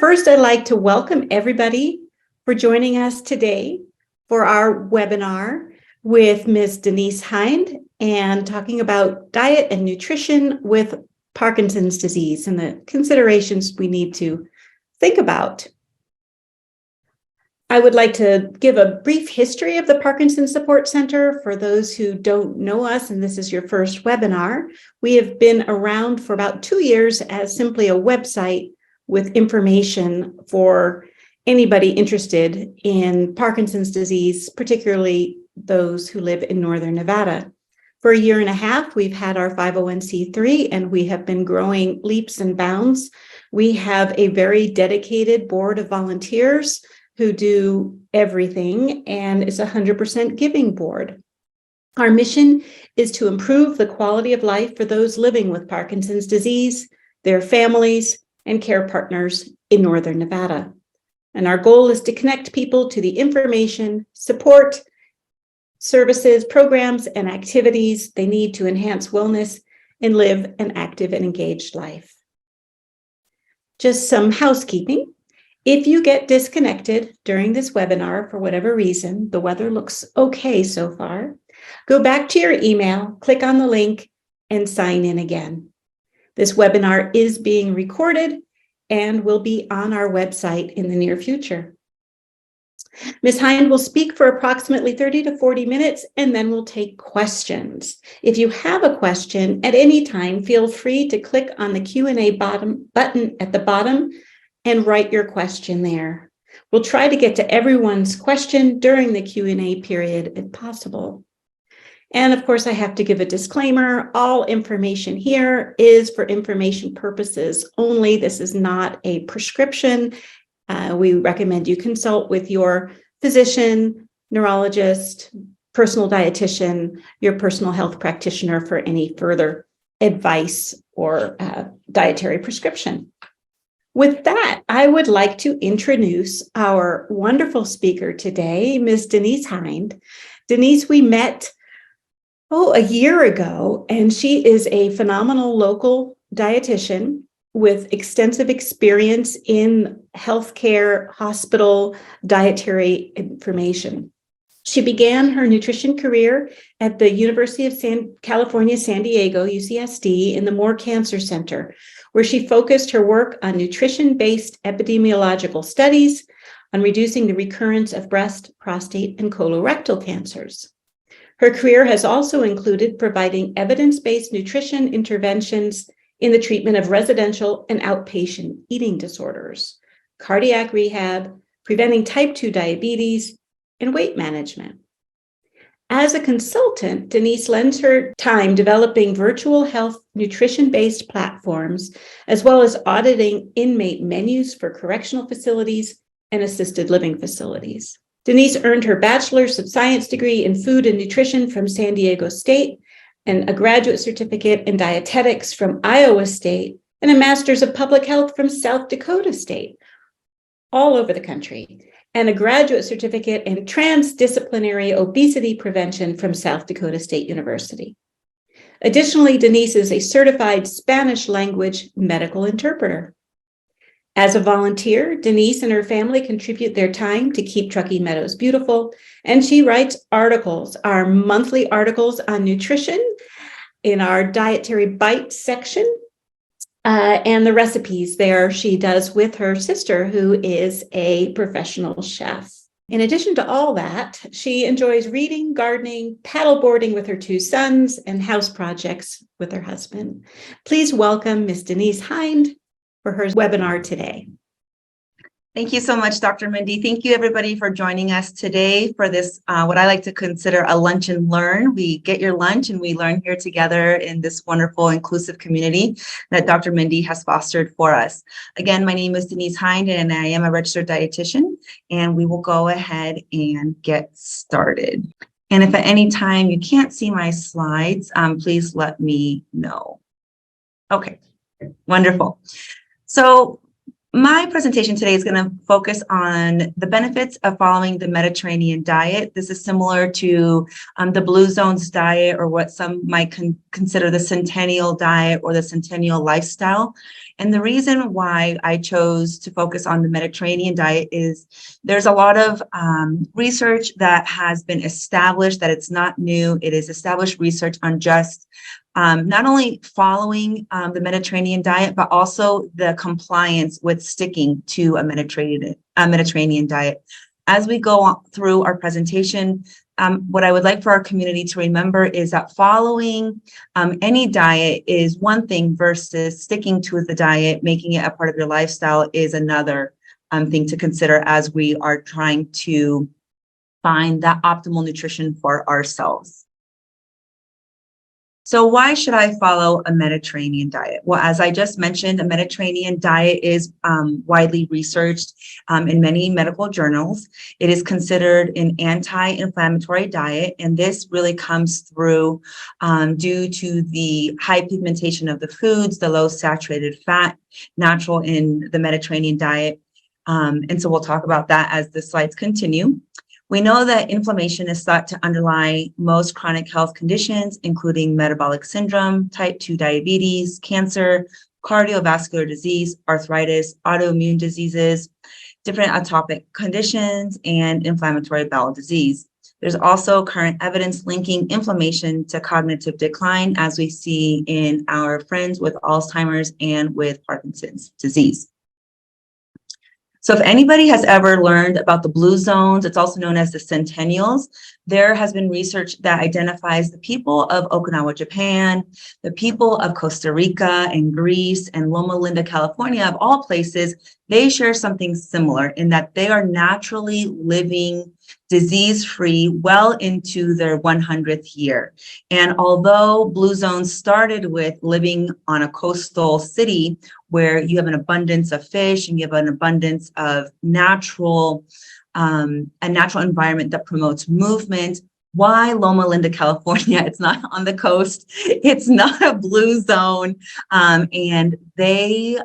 First, I'd like to welcome everybody for joining us today for our webinar with Ms. Denice Hynd and talking about diet and nutrition with Parkinson's disease and the considerations we need to think about. I would like to give a brief history of the Parkinson Support Center for those who don't know us, and this is your first webinar. We have been around for about 2 years as simply a website with information for anybody interested in Parkinson's disease, particularly those who live in Northern Nevada. For a year and a half, we've had our 501c3, and we have been growing leaps and bounds. We have a very dedicated board of volunteers who do everything, and it's a 100% giving board. Our mission is to improve the quality of life for those living with Parkinson's disease, their families, and care partners in Northern Nevada. And our goal is to connect people to the information, support, services, programs, and activities they need to enhance wellness and live an active and engaged life. Just some housekeeping. If you get disconnected during this webinar for whatever reason, the weather looks okay so far, go back to your email, click on the link, and sign in again. This webinar is being recorded and will be on our website in the near future. Ms. Hynd will speak for approximately 30 to 40 minutes, and then we'll take questions. If you have a question at any time, feel free to click on the Q&A button at the bottom and write your question there. We'll try to get to everyone's question during the Q&A period if possible. And of course, I have to give a disclaimer. All information here is for information purposes only. This is not a prescription. We recommend you consult with your physician, neurologist, personal dietitian, your personal health practitioner for any further advice or dietary prescription. With that, I would like to introduce our wonderful speaker today, Ms. Denice Hynd. Denice, we met a year ago, and she is a phenomenal local dietitian with extensive experience in healthcare, hospital, dietary information. She began her nutrition career at the University of California, San Diego, UCSD, in the Moore Cancer Center, where she focused her work on nutrition-based epidemiological studies on reducing the recurrence of breast, prostate, and colorectal cancers. Her career has also included providing evidence-based nutrition interventions in the treatment of residential and outpatient eating disorders, cardiac rehab, preventing type 2 diabetes, and weight management. As a consultant, Denice lends her time developing virtual health nutrition-based platforms, as well as auditing inmate menus for correctional facilities and assisted living facilities. Denice earned her Bachelor of Science degree in food and nutrition from San Diego State, and a graduate certificate in dietetics from Iowa State, and a master's of public health from South Dakota State, all over the country, and a graduate certificate in Transdisciplinary Obesity Prevention from South Dakota State University. Additionally, Denice is a certified Spanish language medical interpreter. As a volunteer, Denice and her family contribute their time to keep Truckee Meadows beautiful, and she writes articles, our monthly articles on nutrition in our Dietary Bites section, and the recipes there she does with her sister, who is a professional chef. In addition to all that, she enjoys reading, gardening, paddleboarding with her 2 sons, and house projects with her husband. Please welcome Ms. Denice Hynd for her webinar today. Thank you so much, Dr. Mindy. Thank you, everybody, for joining us today for this, what I like to consider a lunch and learn. We get your lunch and we learn here together in this wonderful, inclusive community that Dr. Mindy has fostered for us. Again, my name is Denice Hynd, and I am a registered dietitian, and we will go ahead and get started. And if at any time you can't see my slides, please let me know. Okay, wonderful. So My presentation today is going to focus on the benefits of following the Mediterranean diet. This is similar to the Blue Zones diet, or what some might consider the Centennial diet or the Centennial lifestyle. And the reason why I chose to focus on the Mediterranean diet is there's a lot of research that has been established, that it's not new. It is established research on just not only following the Mediterranean diet, but also the compliance with sticking to a Mediterranean diet. As we go through our presentation, what I would like for our community to remember is that following any diet is one thing versus sticking to the diet, making it a part of your lifestyle is another thing to consider as we are trying to find that optimal nutrition for ourselves. So why should I follow a Mediterranean diet? Well, as I just mentioned, a Mediterranean diet is widely researched in many medical journals. It is considered an anti-inflammatory diet, and this really comes through due to the high pigmentation of the foods, the low saturated fat, natural in the Mediterranean diet. And so we'll talk about that as the slides continue. We know that inflammation is thought to underlie most chronic health conditions, including metabolic syndrome, type 2 diabetes, cancer, cardiovascular disease, arthritis, autoimmune diseases, different atopic conditions, and inflammatory bowel disease. There's also current evidence linking inflammation to cognitive decline, as we see in our friends with Alzheimer's and with Parkinson's disease. So if anybody has ever learned about the Blue Zones, it's also known as the Centennials, there has been research that identifies the people of Okinawa, Japan, the people of Costa Rica and Greece, and Loma Linda, California, of all places. They share something similar in that they are naturally living disease-free well into their 100th year. And although Blue Zones started with living on a coastal city where you have an abundance of fish and you have an abundance of a natural environment that promotes movement, why Loma Linda, California? It's not on the coast. It's not a blue zone. And they,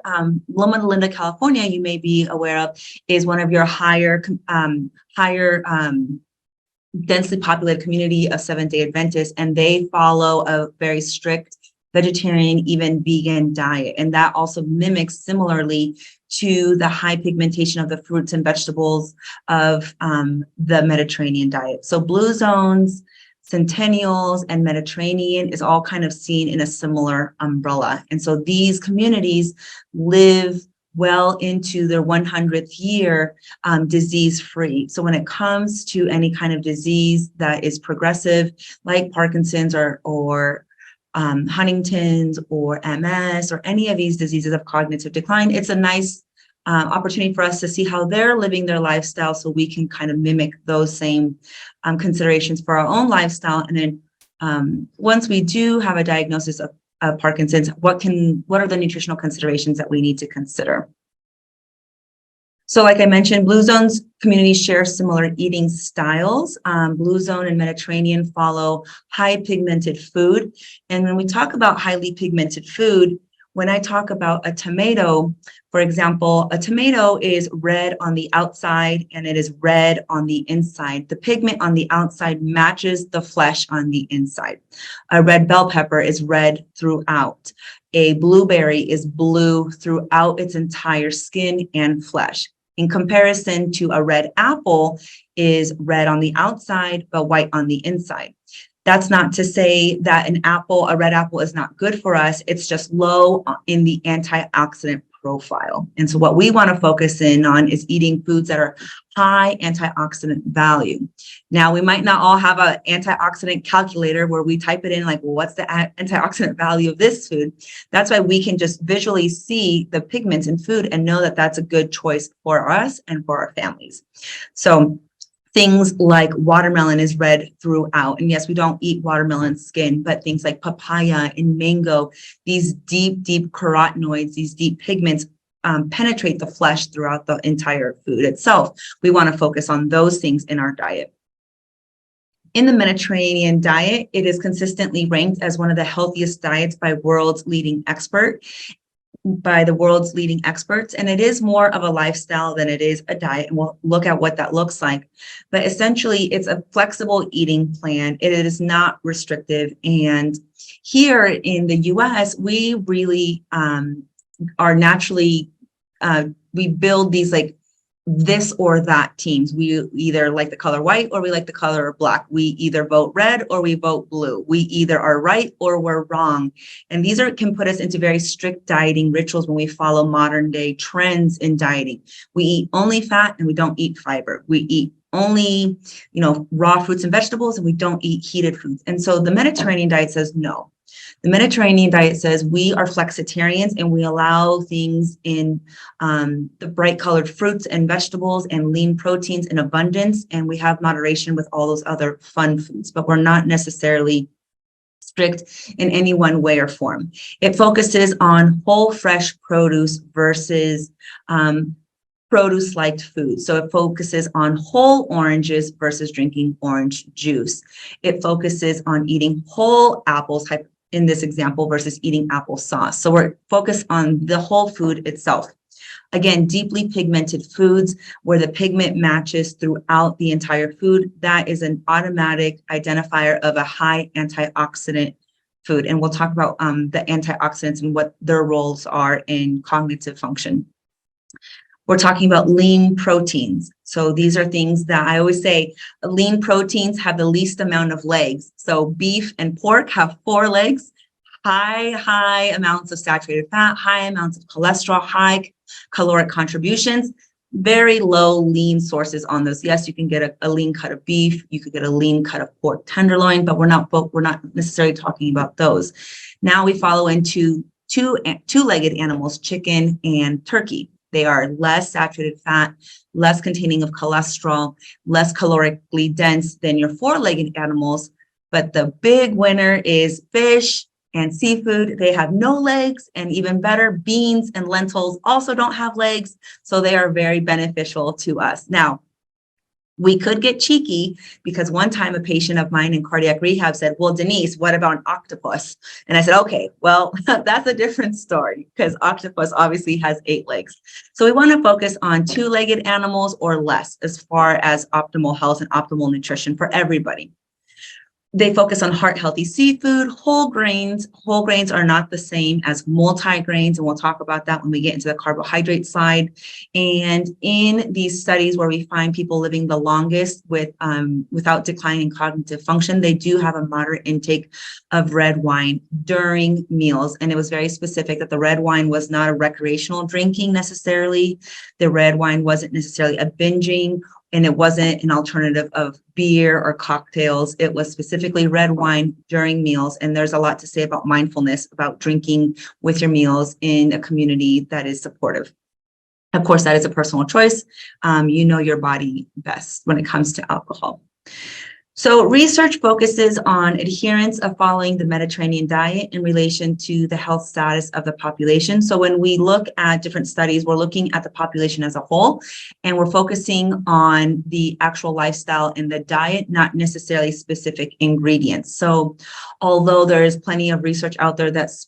Loma Linda, California, you may be aware of, is one of your higher densely populated community of Seventh-day Adventists, and they follow a very strict vegetarian, even vegan diet. And that also mimics similarly to the high pigmentation of the fruits and vegetables of the Mediterranean diet. So Blue Zones, Centennials, and Mediterranean is all kind of seen in a similar umbrella. And so these communities live well into their 100th year disease-free. So when it comes to any kind of disease that is progressive, like Parkinson's or Huntington's or MS or any of these diseases of cognitive decline, it's a nice opportunity for us to see how they're living their lifestyle so we can kind of mimic those same considerations for our own lifestyle. And then once we do have a diagnosis of Parkinson's, what are the nutritional considerations that we need to consider? So like I mentioned, Blue Zones communities share similar eating styles. Blue Zone and Mediterranean follow high pigmented food. And when we talk about highly pigmented food, when I talk about a tomato, for example, a tomato is red on the outside and it is red on the inside. The pigment on the outside matches the flesh on the inside. A red bell pepper is red throughout. A blueberry is blue throughout its entire skin and flesh. In comparison to a red apple is red on the outside, but white on the inside. That's not to say that a red apple is not good for us. It's just low in the antioxidant profile. And so what we want to focus in on is eating foods that are high antioxidant value. Now, we might not all have an antioxidant calculator where we type it in like, well, what's the antioxidant value of this food? That's why we can just visually see the pigments in food and know that that's a good choice for us and for our families. So things like watermelon is red throughout. And yes, we don't eat watermelon skin, but things like papaya and mango, these deep carotenoids, these deep pigments penetrate the flesh throughout the entire food itself. We want to focus on those things in our diet. In the Mediterranean diet, it is consistently ranked as one of the healthiest diets by world's leading expert. by the world's leading experts, and it is more of a lifestyle than it is a diet, and we'll look at what that looks like. But essentially, it's a flexible eating plan. It is not restrictive. And here in the US, we really are naturally, we build these like this or that teams. We either like the color white or we like the color black. We either vote red or we vote blue. We either are right or we're wrong. And these can put us into very strict dieting rituals when we follow modern day trends in dieting. We eat only fat and we don't eat fiber. We eat only, raw fruits and vegetables, and we don't eat heated foods. And so the Mediterranean diet says no. The Mediterranean diet says we are flexitarians and we allow things in the bright colored fruits and vegetables and lean proteins in abundance. And we have moderation with all those other fun foods, but we're not necessarily strict in any one way or form. It focuses on whole fresh produce versus produce-like food. So it focuses on whole oranges versus drinking orange juice. It focuses on eating whole apples, in this example, versus eating applesauce. So we're focused on the whole food itself. Again, deeply pigmented foods where the pigment matches throughout the entire food. That is an automatic identifier of a high antioxidant food. And we'll talk about the antioxidants and what their roles are in cognitive function. We're talking about lean proteins. So these are things that I always say, lean proteins have the least amount of legs. So beef and pork have 4 legs, high amounts of saturated fat, high amounts of cholesterol, high caloric contributions, very low lean sources on those. Yes, you can get a lean cut of beef, you could get a lean cut of pork tenderloin, but we're not necessarily talking about those. Now we follow into two-legged animals, chicken and turkey. They are less saturated fat, less containing of cholesterol, less calorically dense than your 4-legged animals. But the big winner is fish and seafood. They have no legs, and even better, beans and lentils also don't have legs. So they are very beneficial to us. Now, we could get cheeky because one time a patient of mine in cardiac rehab said, well, Denice, what about an octopus? And I said, okay, well, that's a different story because octopus obviously has 8 legs. So we want to focus on 2-legged animals or less as far as optimal health and optimal nutrition for everybody. They focus on heart-healthy seafood, whole grains. Whole grains are not the same as multi-grains, and we'll talk about that when we get into the carbohydrate side. And in these studies where we find people living the longest without declining cognitive function, they do have a moderate intake of red wine during meals. And it was very specific that the red wine was not a recreational drinking necessarily. The red wine wasn't necessarily a binging, and it wasn't an alternative of beer or cocktails. It was specifically red wine during meals. And there's a lot to say about mindfulness, about drinking with your meals in a community that is supportive. Of course, that is a personal choice. You know your body best when it comes to alcohol. So research focuses on adherence of following the Mediterranean diet in relation to the health status of the population. So when we look at different studies, we're looking at the population as a whole, and we're focusing on the actual lifestyle in the diet, not necessarily specific ingredients. So although there is plenty of research out there that's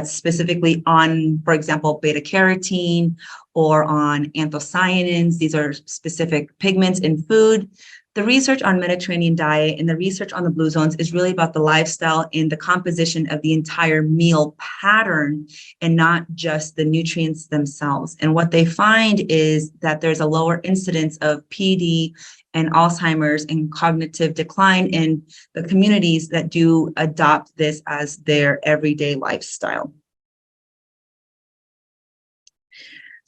specifically on, for example, beta carotene or on anthocyanins, these are specific pigments in food. The research on Mediterranean diet and the research on the blue zones is really about the lifestyle and the composition of the entire meal pattern and not just the nutrients themselves. And what they find is that there's a lower incidence of PD and Alzheimer's and cognitive decline in the communities that do adopt this as their everyday lifestyle.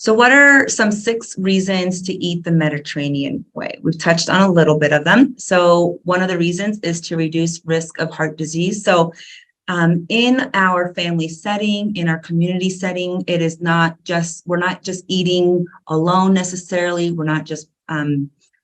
So what are some 6 reasons to eat the Mediterranean way? We've touched on a little bit of them. So one of the reasons is to reduce risk of heart disease. So in our family setting, in our community setting, it is we're not just eating alone necessarily. We're not just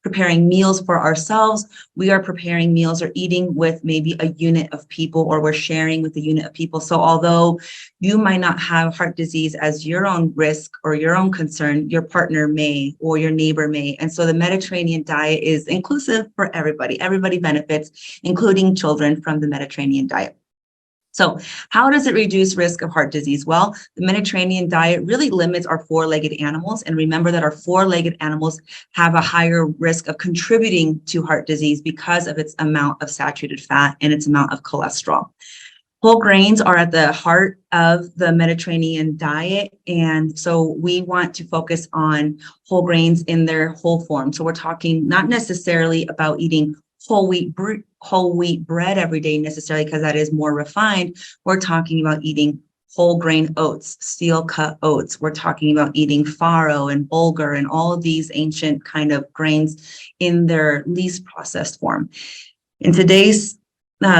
preparing meals for ourselves. We are preparing meals or eating with maybe a unit of people, or we're sharing with a unit of people. So although you might not have heart disease as your own risk or your own concern, your partner may, or your neighbor may. And so the Mediterranean diet is inclusive for everybody. Everybody benefits, including children from the Mediterranean diet. So how does it reduce risk of heart disease? Well, the Mediterranean diet really limits our four-legged animals. And remember that our four-legged animals have a higher risk of contributing to heart disease because of its amount of saturated fat and its amount of cholesterol. Whole grains are at the heart of the Mediterranean diet. And so we want to focus on whole grains in their whole form. So we're talking not necessarily about eating whole wheat bread every day necessarily, because that is more refined. We're talking about eating whole grain oats, steel cut oats. We're talking about eating farro and bulgur and all of these ancient kind of grains in their least processed form. In today's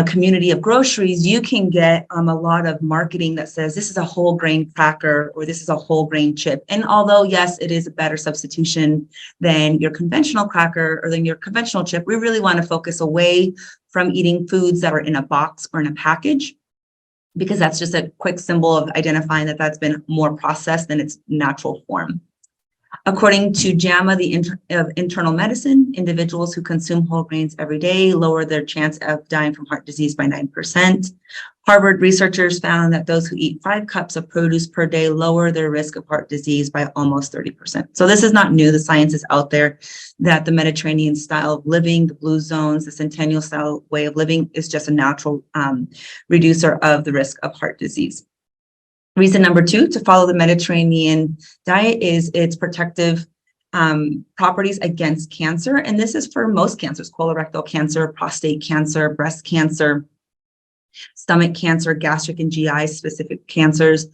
community of groceries, you can get a lot of marketing that says this is a whole grain cracker or this is a whole grain chip. And although, yes, it is a better substitution than your conventional cracker or than your conventional chip, we really want to focus away from eating foods that are in a box or in a package, because that's just a quick symbol of identifying that that's been more processed than its natural form. According to JAMA, of internal medicine, individuals who consume whole grains every day lower their chance of dying from heart disease by 9%. Harvard researchers found that those who eat 5 cups of produce per day lower their risk of heart disease by almost 30%. So this is not new. The science is out there that the Mediterranean style of living, the blue zones, the centennial style way of living is just a natural reducer of the risk of heart disease. Reason number 2 to follow the Mediterranean diet is its protective properties against cancer. And this is for most cancers: colorectal cancer, prostate cancer, breast cancer, stomach cancer, gastric and GI specific cancers.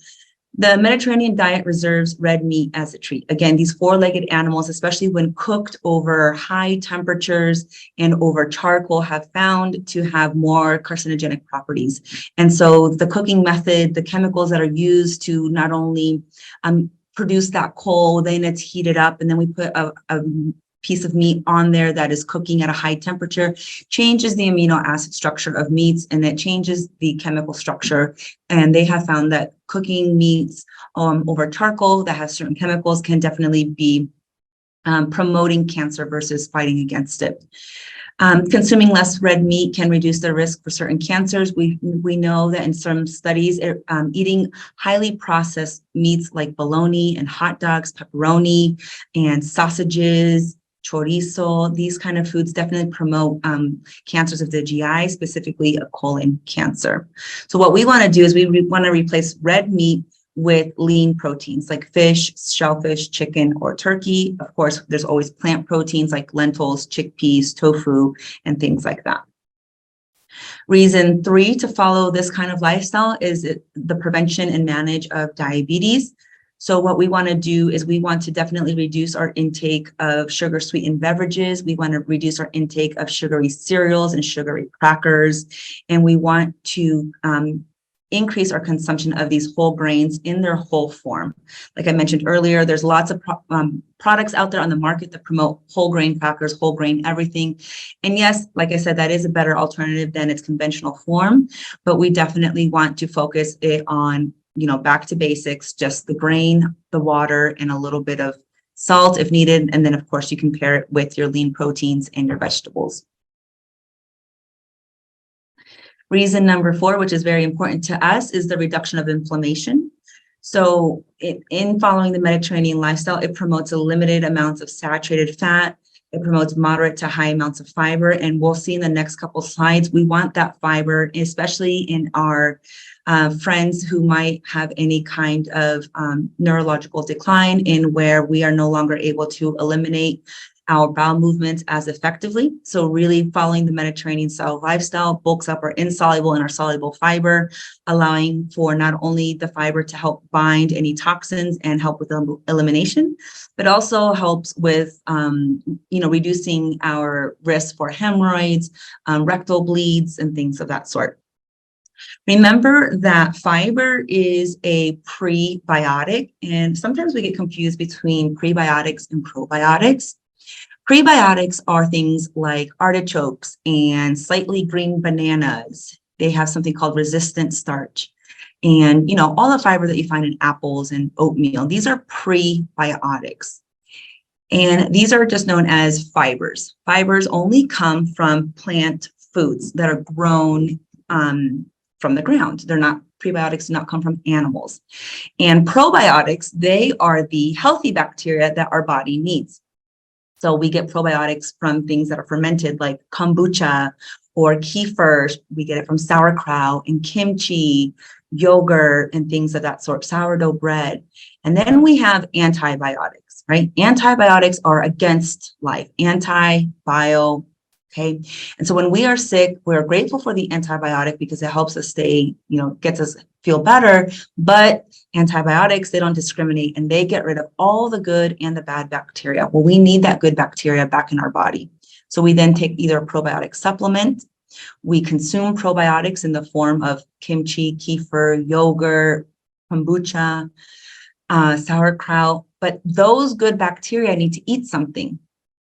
The Mediterranean diet reserves red meat as a treat. Again, these four-legged animals, especially when cooked over high temperatures and over charcoal, have found to have more carcinogenic properties. And so the cooking method, the chemicals that are used to not only produce that coal, then it's heated up, and then we put a piece of meat on there that is cooking at a high temperature, changes the amino acid structure of meats, and it changes the chemical structure. And they have found that cooking meats over charcoal that has certain chemicals can definitely be promoting cancer versus fighting against it. Consuming less red meat can reduce the risk for certain cancers. We know that in some studies, eating highly processed meats like bologna and hot dogs, pepperoni and sausages, chorizo, these kind of foods definitely promote cancers of the GI, specifically a colon cancer. So what we want to do is we want to replace red meat with lean proteins like fish, shellfish, chicken, or turkey. Of course, there's always plant proteins like lentils, chickpeas, tofu, and things like that. Reason 3 to follow this kind of lifestyle is the prevention and manage of diabetes. So what we want to do is we want to definitely reduce our intake of sugar sweetened beverages. We want to reduce our intake of sugary cereals and sugary crackers. And we want to increase our consumption of these whole grains in their whole form. Like I mentioned earlier, there's lots of products out there on the market that promote whole grain crackers, whole grain everything. And yes, like I said, that is a better alternative than its conventional form, but we definitely want to focus it on, back to basics, just the grain, the water, and a little bit of salt if needed. And then of course you can pair it with your lean proteins and your vegetables. Reason number 4, which is very important to us, is the reduction of inflammation. So in following the Mediterranean lifestyle, it promotes a limited amounts of saturated fat. It promotes moderate to high amounts of fiber. And we'll see in the next couple slides, we want that fiber, especially in our friends who might have any kind of neurological decline, in where we are no longer able to eliminate our bowel movements as effectively. So really following the Mediterranean style lifestyle bulks up our insoluble and our soluble fiber, allowing for not only the fiber to help bind any toxins and help with elimination, but also helps with reducing our risk for hemorrhoids, rectal bleeds, and things of that sort. Remember that fiber is a prebiotic, and sometimes we get confused between prebiotics and probiotics. Prebiotics are things like artichokes and slightly green bananas. They have something called resistant starch. And, all the fiber that you find in apples and oatmeal, these are prebiotics. And these are just known as fibers. Fibers only come from plant foods that are grown from the ground. Prebiotics do not come from animals. And probiotics, they are the healthy bacteria that our body needs. So we get probiotics from things that are fermented, like kombucha or kefir. We get it from sauerkraut and kimchi, yogurt, and things of that sort, sourdough bread. And then we have antibiotics, right? Antibiotics are against life, anti-bio. Okay. And so when we are sick, we're grateful for the antibiotic because it helps us stay, gets us feel better. But antibiotics, they don't discriminate and they get rid of all the good and the bad bacteria. Well, we need that good bacteria back in our body. So we then take either a probiotic supplement. We consume probiotics in the form of kimchi, kefir, yogurt, kombucha, sauerkraut. But those good bacteria need to eat something.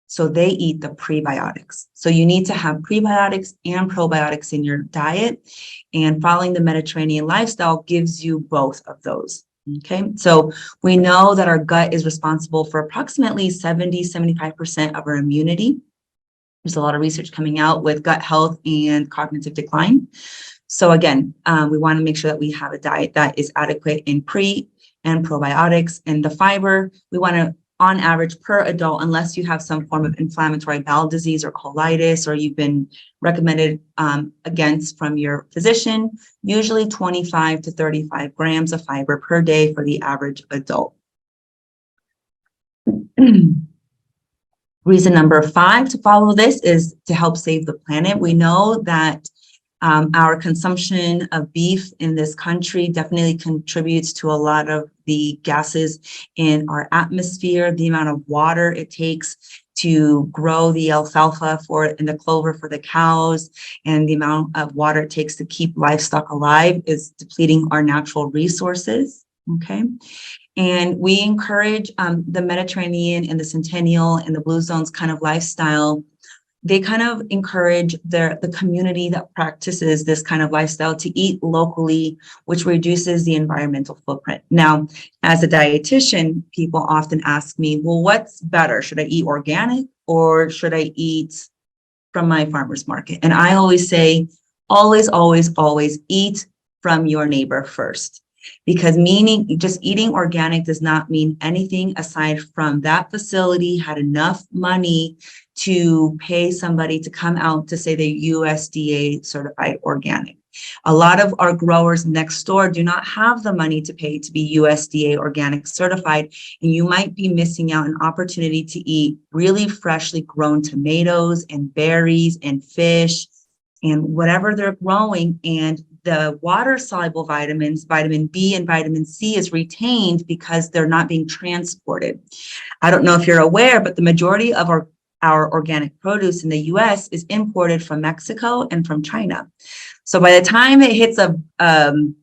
So they eat the prebiotics. So you need to have prebiotics and probiotics in your diet, and following the Mediterranean lifestyle gives you both of those. Okay. So we know that our gut is responsible for approximately 75% of our immunity. There's a lot of research coming out with gut health and cognitive decline. So again, we want to make sure that we have a diet that is adequate in pre and probiotics, and the fiber, we want to, on average per adult, unless you have some form of inflammatory bowel disease or colitis, or you've been recommended against from your physician, usually 25 to 35 grams of fiber per day for the average adult. Reason number 5 to follow this is to help save the planet. We know that our consumption of beef in this country definitely contributes to a lot of the gases in our atmosphere, the amount of water it takes to grow the alfalfa and the clover for the cows, and the amount of water it takes to keep livestock alive is depleting our natural resources. Okay. And we encourage the Mediterranean and the Centennial and the Blue Zones kind of lifestyle. They kind of encourage the community that practices this kind of lifestyle to eat locally, which reduces the environmental footprint. Now, as a dietitian, people often ask me, well, what's better? Should I eat organic or should I eat from my farmer's market? And I always say, always, always, always eat from your neighbor first. Because meaning just eating organic does not mean anything aside from that facility had enough money to pay somebody to come out to say they're USDA certified organic. A lot of our growers next door do not have the money to pay to be USDA organic certified, and you might be missing out an opportunity to eat really freshly grown tomatoes and berries and fish and whatever they're growing, and the water-soluble vitamins, vitamin B and vitamin C, is retained because they're not being transported. I don't know if you're aware, but the majority of our organic produce in the U.S. is imported from Mexico and from China. So by the time it hits the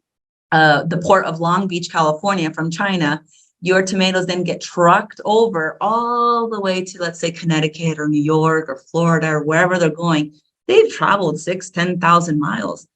port of Long Beach, California from China, your tomatoes then get trucked over all the way to, let's say, Connecticut or New York or Florida or wherever they're going. They've traveled 10,000 miles.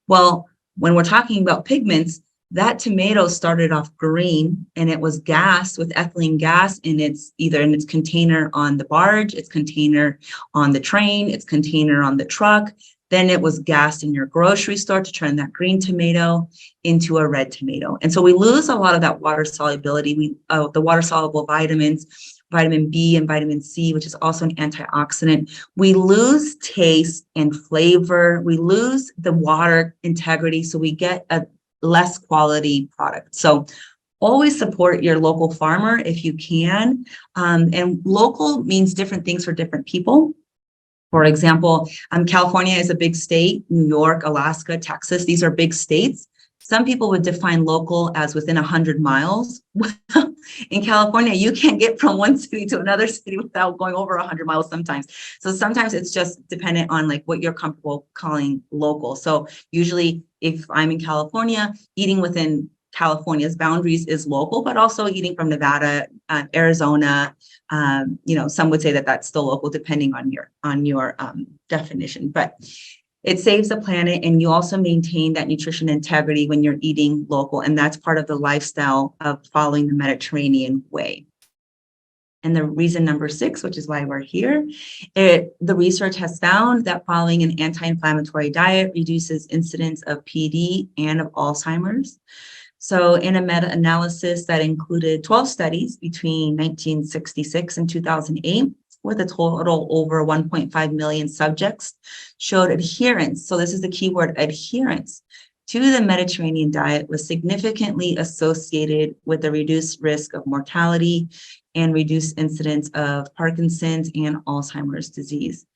Well, when we're talking about pigments, that tomato started off green and it was gassed with ethylene gas, and it's either in its container on the barge, its container on the train, its container on the truck. Then it was gassed in your grocery store to turn that green tomato into a red tomato. And so we lose a lot of that water solubility, the water soluble vitamins, vitamin B and vitamin C, which is also an antioxidant. We lose taste and flavor. We lose the water integrity. So we get a less quality product. So always support your local farmer if you can. And local means different things for different people. For example, California is a big state, New York, Alaska, Texas, these are big states. Some people would define local as within 100 miles. In California, you can't get from one city to another city without going over 100 miles sometimes. So sometimes it's just dependent on like what you're comfortable calling local. So usually if I'm in California, eating within California's boundaries is local, but also eating from Nevada, Arizona, some would say that that's still local depending on your definition. But it saves the planet, and you also maintain that nutrition integrity when you're eating local, and that's part of the lifestyle of following the Mediterranean way. And the reason number 6, which is why we're here, the research has found that following an anti-inflammatory diet reduces incidence of PD and of Alzheimer's. So in a meta-analysis that included 12 studies between 1966 and 2008, with a total over 1.5 million subjects, showed adherence. So this is the key word, adherence to the Mediterranean diet was significantly associated with a reduced risk of mortality and reduced incidence of Parkinson's and Alzheimer's disease.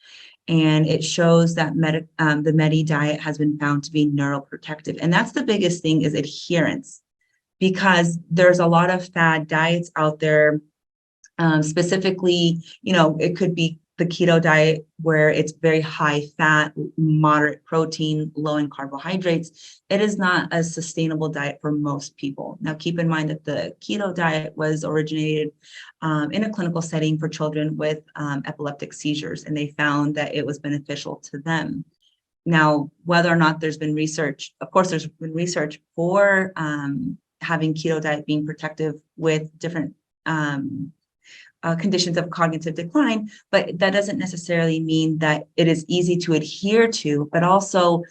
And it shows that the Medi diet has been found to be neuroprotective. And that's the biggest thing, is adherence, because there's a lot of fad diets out there. Specifically, it could be the keto diet, where it's very high fat, moderate protein, low in carbohydrates. It is not a sustainable diet for most people. Now, keep in mind that the keto diet was originated in a clinical setting for children with epileptic seizures, and they found that it was beneficial to them. Now, whether or not there's been research, of course, there's been research for having keto diet being protective with different conditions of cognitive decline, but that doesn't necessarily mean that it is easy to adhere to, but also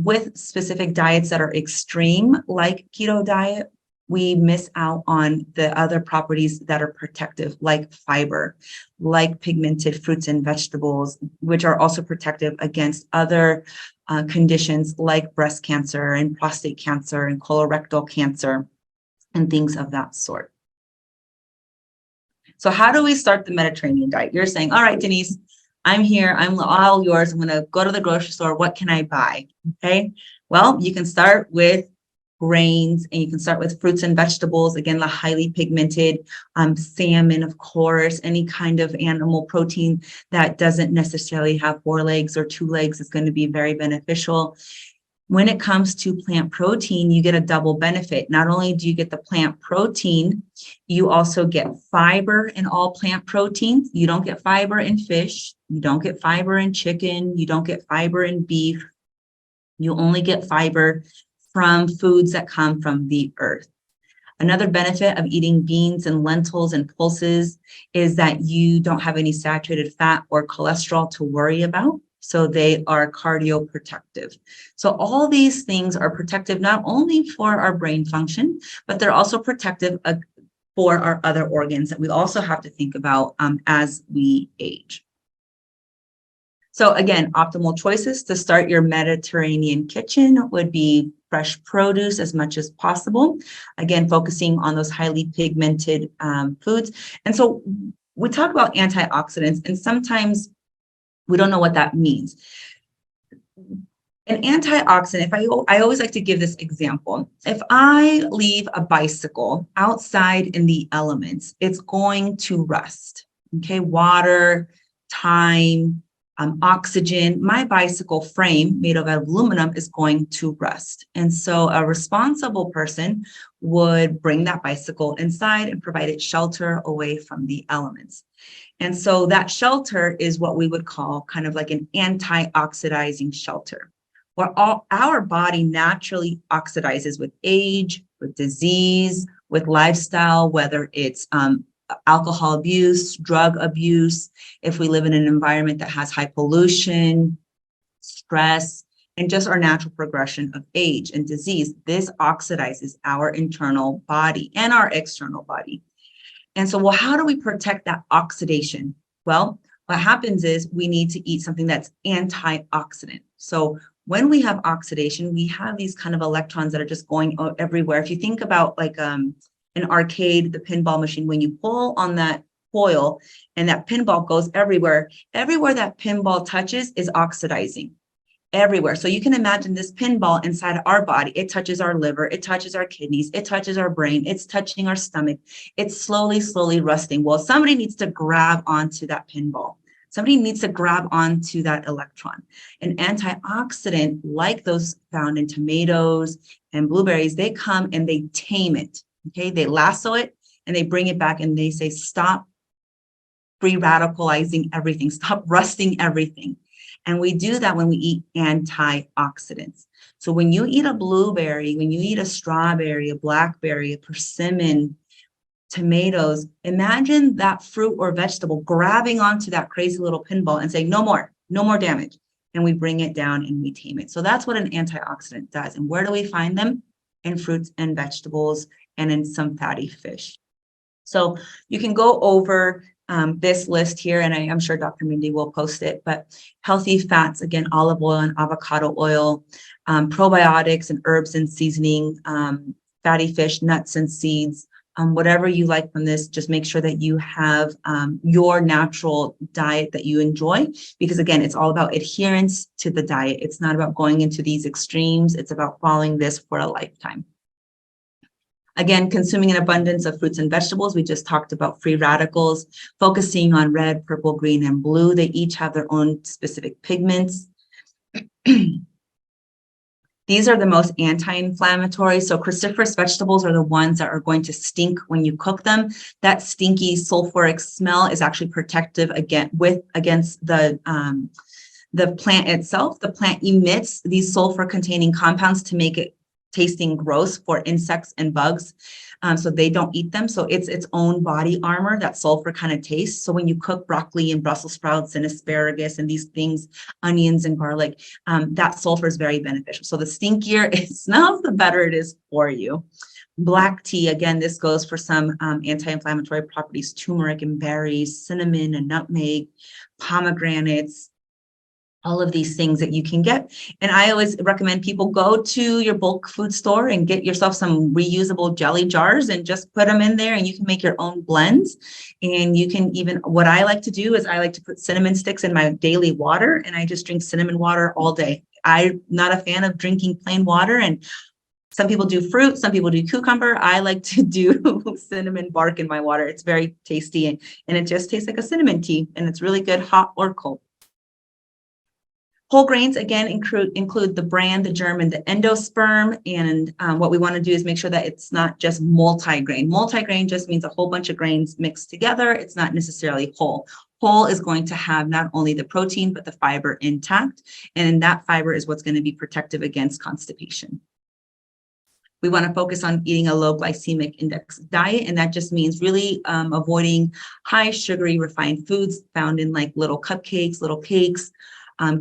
with specific diets that are extreme, like keto diet, we miss out on the other properties that are protective, like fiber, like pigmented fruits and vegetables, which are also protective against other conditions like breast cancer and prostate cancer and colorectal cancer and things of that sort. So how do we start the Mediterranean diet? You're saying, all right, Denice, I'm here. I'm all yours. I'm going to go to the grocery store. What can I buy? Okay. Well, you can start with grains, and you can start with fruits and vegetables. Again, the highly pigmented salmon, of course, any kind of animal protein that doesn't necessarily have 4 legs or 2 legs is going to be very beneficial. When it comes to plant protein, you get a double benefit. Not only do you get the plant protein, you also get fiber in all plant proteins. You don't get fiber in fish. You don't get fiber in chicken. You don't get fiber in beef. You only get fiber from foods that come from the earth. Another benefit of eating beans and lentils and pulses is that you don't have any saturated fat or cholesterol to worry about. So they are cardioprotective. So all these things are protective not only for our brain function, but they're also protective for our other organs that we also have to think about as we age. So again, optimal choices to start your Mediterranean kitchen would be fresh produce as much as possible. Again, focusing on those highly pigmented foods. And so we talk about antioxidants, and sometimes we don't know what that means. An antioxidant, I always like to give this example. If I leave a bicycle outside in the elements, it's going to rust. Okay, water, time, oxygen. My bicycle frame made of aluminum is going to rust. And so a responsible person would bring that bicycle inside and provide it shelter away from the elements. And so that shelter is what we would call kind of like an anti-oxidizing shelter, where our body naturally oxidizes with age, with disease, with lifestyle, whether it's alcohol abuse, drug abuse, if we live in an environment that has high pollution, stress, and just our natural progression of age and disease. This oxidizes our internal body and our external body. And so, well, how do we protect that oxidation? Well, what happens is we need to eat something that's antioxidant. So when we have oxidation, we have these kind of electrons that are just going everywhere. If you think about like an arcade, the pinball machine, when you pull on that coil and that pinball goes everywhere, everywhere that pinball touches is oxidizing. Everywhere. So you can imagine this pinball inside of our body. It touches our liver, it touches our kidneys, it touches our brain, it's touching our stomach. It's slowly rusting. Well, somebody needs to grab onto that pinball. Somebody needs to grab onto that electron. An antioxidant, like those found in tomatoes and blueberries, they come and they tame it. Okay, they lasso it and they bring it back and they say, stop free radicalizing everything, stop rusting everything. And we do that when we eat antioxidants. So when you eat a blueberry, when you eat a strawberry, a blackberry, a persimmon, tomatoes. Imagine that fruit or vegetable grabbing onto that crazy little pinball and saying, no more damage. And we bring it down and we tame it. So that's what an antioxidant does. And where do we find them? In fruits and vegetables and in some fatty fish. So you can go over this list here, and I'm sure Dr. Mindy will post it, but healthy fats, again, olive oil and avocado oil, probiotics and herbs and seasoning, fatty fish, nuts and seeds, whatever you like from this, just make sure that you have your natural diet that you enjoy, because again, it's all about adherence to the diet. It's not about going into these extremes. It's about following this for a lifetime. Again, consuming an abundance of fruits and vegetables. We just talked about free radicals, focusing on red, purple, green, and blue. They each have their own specific pigments. These are the most anti-inflammatory. So cruciferous vegetables are the ones that are going to stink when you cook them. That stinky sulfuric smell is actually protective against the plant itself. The plant emits these sulfur-containing compounds to make it tasting gross for insects and bugs. So they don't eat them. So it's its own body armor, that sulfur kind of taste. So when you cook broccoli and Brussels sprouts and asparagus and these things, onions and garlic, that sulfur is very beneficial. So the stinkier it smells, the better it is for you. Black tea, again, this goes for some anti-inflammatory properties, turmeric and berries, cinnamon and nutmeg, pomegranates, all of these things that you can get. And I always recommend people go to your bulk food store and get yourself some reusable jelly jars and just put them in there, and you can make your own blends. And you can even, what I like to do is I like to put cinnamon sticks in my daily water, and I just drink cinnamon water all day. I'm not a fan of drinking plain water, and some people do fruit, some people do cucumber. I like to do cinnamon bark in my water. It's very tasty, and it just tastes like a cinnamon tea, and it's really good hot or cold. Whole grains, again, include the bran, the germ, and the endosperm. And what we want to do is make sure that it's not just multi-grain. Multi-grain just means a whole bunch of grains mixed together. It's not necessarily whole. Whole is going to have not only the protein, but the fiber intact. And that fiber is what's going to be protective against constipation. We want to focus on eating a low glycemic index diet, and that just means really avoiding high sugary refined foods found in like little cupcakes, little cakes,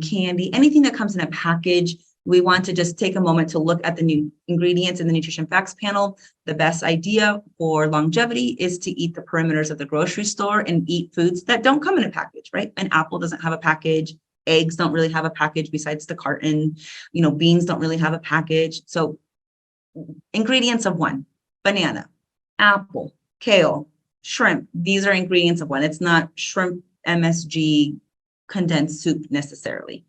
candy, anything that comes in a package. We want to just take a moment to look at the new ingredients in the nutrition facts panel. The best idea for longevity is to eat the perimeters of the grocery store and eat foods that don't come in a package, right? An apple doesn't have a package. Eggs don't really have a package besides the carton. You know, beans don't really have a package. So ingredients of one: banana, apple, kale, shrimp. These are ingredients of one. It's not shrimp MSG condensed soup necessarily.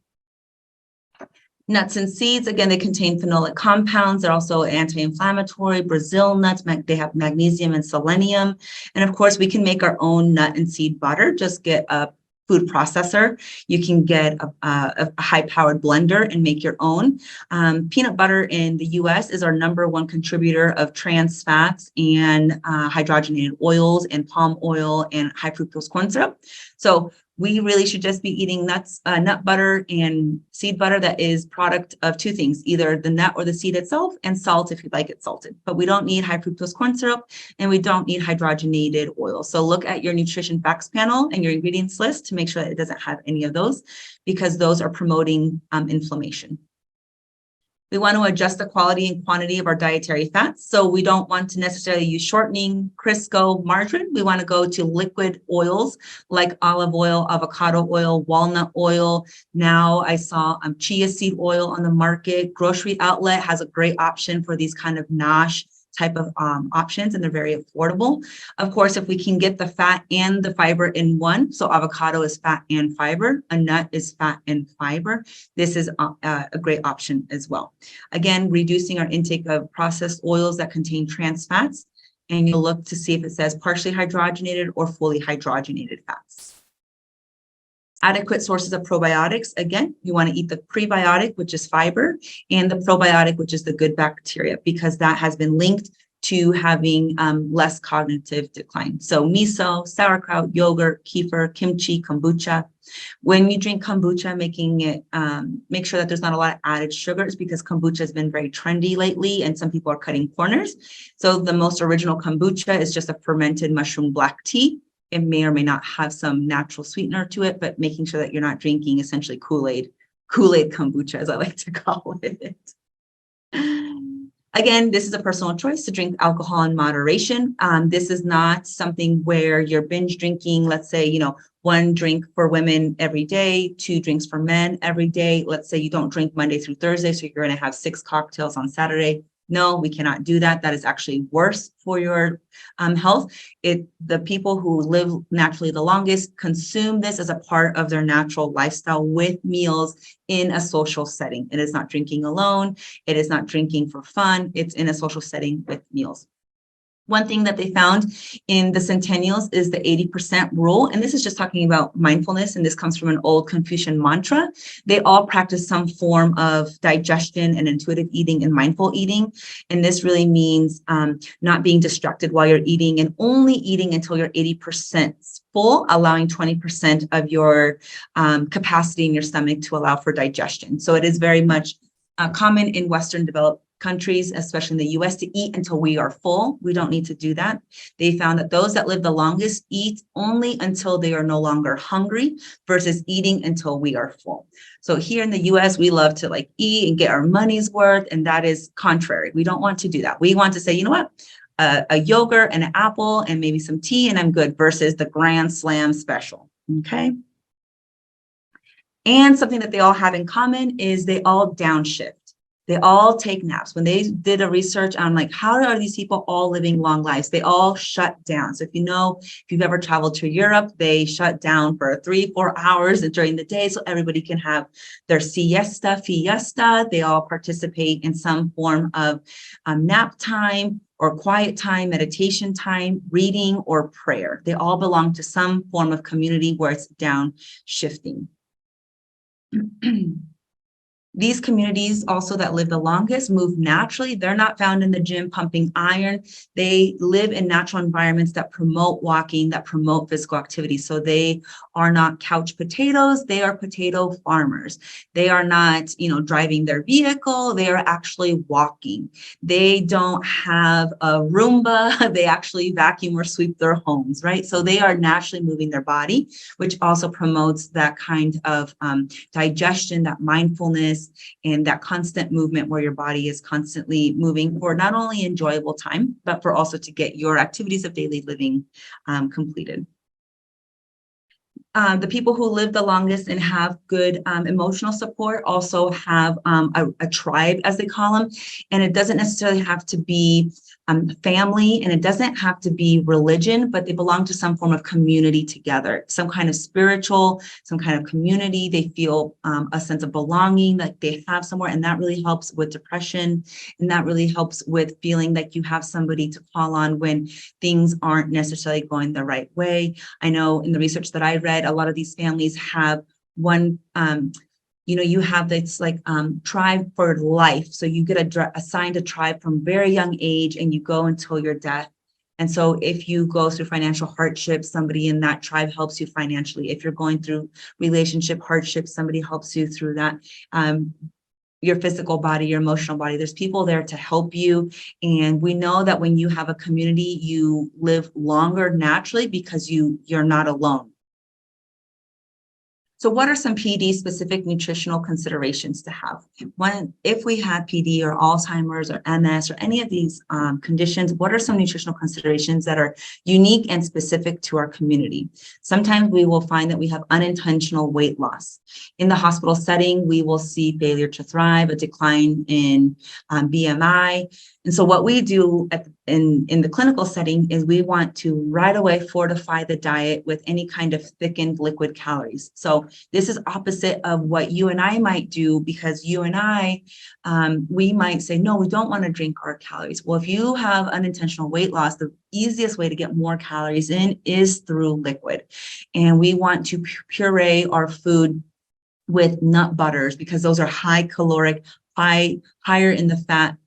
Nuts and seeds, again, they contain phenolic compounds. They're also anti-inflammatory. Brazil nuts, they have magnesium and selenium. And of course, we can make our own nut and seed butter. Just get a food processor. You can get a high-powered blender and make your own. Peanut butter in the US is our number one contributor of trans fats and hydrogenated oils and palm oil and high fructose corn syrup. So we really should just be eating nuts, nut butter and seed butter that is product of two things, either the nut or the seed itself, and salt if you'd like it salted. But we don't need high fructose corn syrup, and we don't need hydrogenated oil. So look at your nutrition facts panel and your ingredients list to make sure that it doesn't have any of those, because those are promoting inflammation. We want to adjust the quality and quantity of our dietary fats. So we don't want to necessarily use shortening, Crisco, margarine. We want to go to liquid oils like olive oil, avocado oil, walnut oil. Now I saw chia seed oil on the market. Grocery Outlet has a great option for these kind of NASH type of options, and they're very affordable. Of course, if we can get the fat and the fiber in one, so avocado is fat and fiber, a nut is fat and fiber, this is a great option as well. Again, reducing our intake of processed oils that contain trans fats, and you'll look to see if it says partially hydrogenated or fully hydrogenated fats. Adequate sources of probiotics. Again, you want to eat the prebiotic, which is fiber, and the probiotic, which is the good bacteria, because that has been linked to having less cognitive decline. So miso, sauerkraut, yogurt, kefir, kimchi, kombucha. When you drink kombucha, make sure that there's not a lot of added sugars, because kombucha has been very trendy lately and some people are cutting corners. So the most original kombucha is just a fermented mushroom black tea. It may or may not have some natural sweetener to it, but making sure that you're not drinking essentially Kool-Aid kombucha, as I like to call it. Again, this is a personal choice to drink alcohol in moderation. This is not something where you're binge drinking, let's say, 1 drink for women every day, 2 drinks for men every day. Let's say you don't drink Monday through Thursday, so you're going to have 6 cocktails on Saturday. No, we cannot do that. That is actually worse for your health. The people who live naturally the longest consume this as a part of their natural lifestyle with meals in a social setting. It is not drinking alone. It is not drinking for fun. It's in a social setting with meals. One thing that they found in the centennials is the 80% rule. And this is just talking about mindfulness. And this comes from an old Confucian mantra. They all practice some form of digestion and intuitive eating and mindful eating. And this really means not being distracted while you're eating and only eating until you're 80% full, allowing 20% of your capacity in your stomach to allow for digestion. So it is very much common in Western developed countries, especially in the US, to eat until we are full. We don't need to do that. They found that those that live the longest eat only until they are no longer hungry versus eating until we are full. So here in the US, we love to eat and get our money's worth. And that is contrary. We don't want to do that. We want to say, you know what? A yogurt and an apple and maybe some tea and I'm good, versus the grand slam special. Okay. And something that they all have in common is they all downshift. They all take naps. When they did a research on how are these people all living long lives, they all shut down. So if you've ever traveled to Europe, they shut down for 3-4 hours during the day so everybody can have their siesta, fiesta. They all participate in some form of nap time or quiet time, meditation time, reading, or prayer. They all belong to some form of community where it's downshifting. These communities also that live the longest move naturally. They're not found in the gym pumping iron. They live in natural environments that promote walking, that promote physical activity. So they are not couch potatoes. They are potato farmers. They are not, driving their vehicle. They are actually walking. They don't have a Roomba. They actually vacuum or sweep their homes, right? So they are naturally moving their body, which also promotes that kind of digestion, that mindfulness, and that constant movement where your body is constantly moving for not only enjoyable time, but for also to get your activities of daily living completed. The people who live the longest and have good emotional support also have a tribe, as they call them. And it doesn't necessarily have to be family, and it doesn't have to be religion, but they belong to some form of community together, some kind of spiritual, some kind of community. They feel a sense of belonging, like they have somewhere, and that really helps with depression. And that really helps with feeling like you have somebody to call on when things aren't necessarily going the right way. I know in the research that I read, a lot of these families have one, you have this tribe for life. So you get assigned a tribe from very young age and you go until your death. And so if you go through financial hardship, somebody in that tribe helps you financially. If you're going through relationship hardship, somebody helps you through that. Your physical body, your emotional body, there's people there to help you. And we know that when you have a community, you live longer naturally because you're not alone. So what are some PD specific nutritional considerations to have? One, if we had PD or Alzheimer's or MS or any of these conditions, what are some nutritional considerations that are unique and specific to our community? Sometimes we will find that we have unintentional weight loss. In the hospital setting, we will see failure to thrive, a decline in BMI. And so what we do in the clinical setting is we want to right away fortify the diet with any kind of thickened liquid calories. So this is opposite of what you and I might do, because you and I, we might say, no, we don't want to drink our calories. Well, if you have unintentional weight loss, the easiest way to get more calories in is through liquid. And we want to puree our food with nut butters because those are high caloric, higher in the fat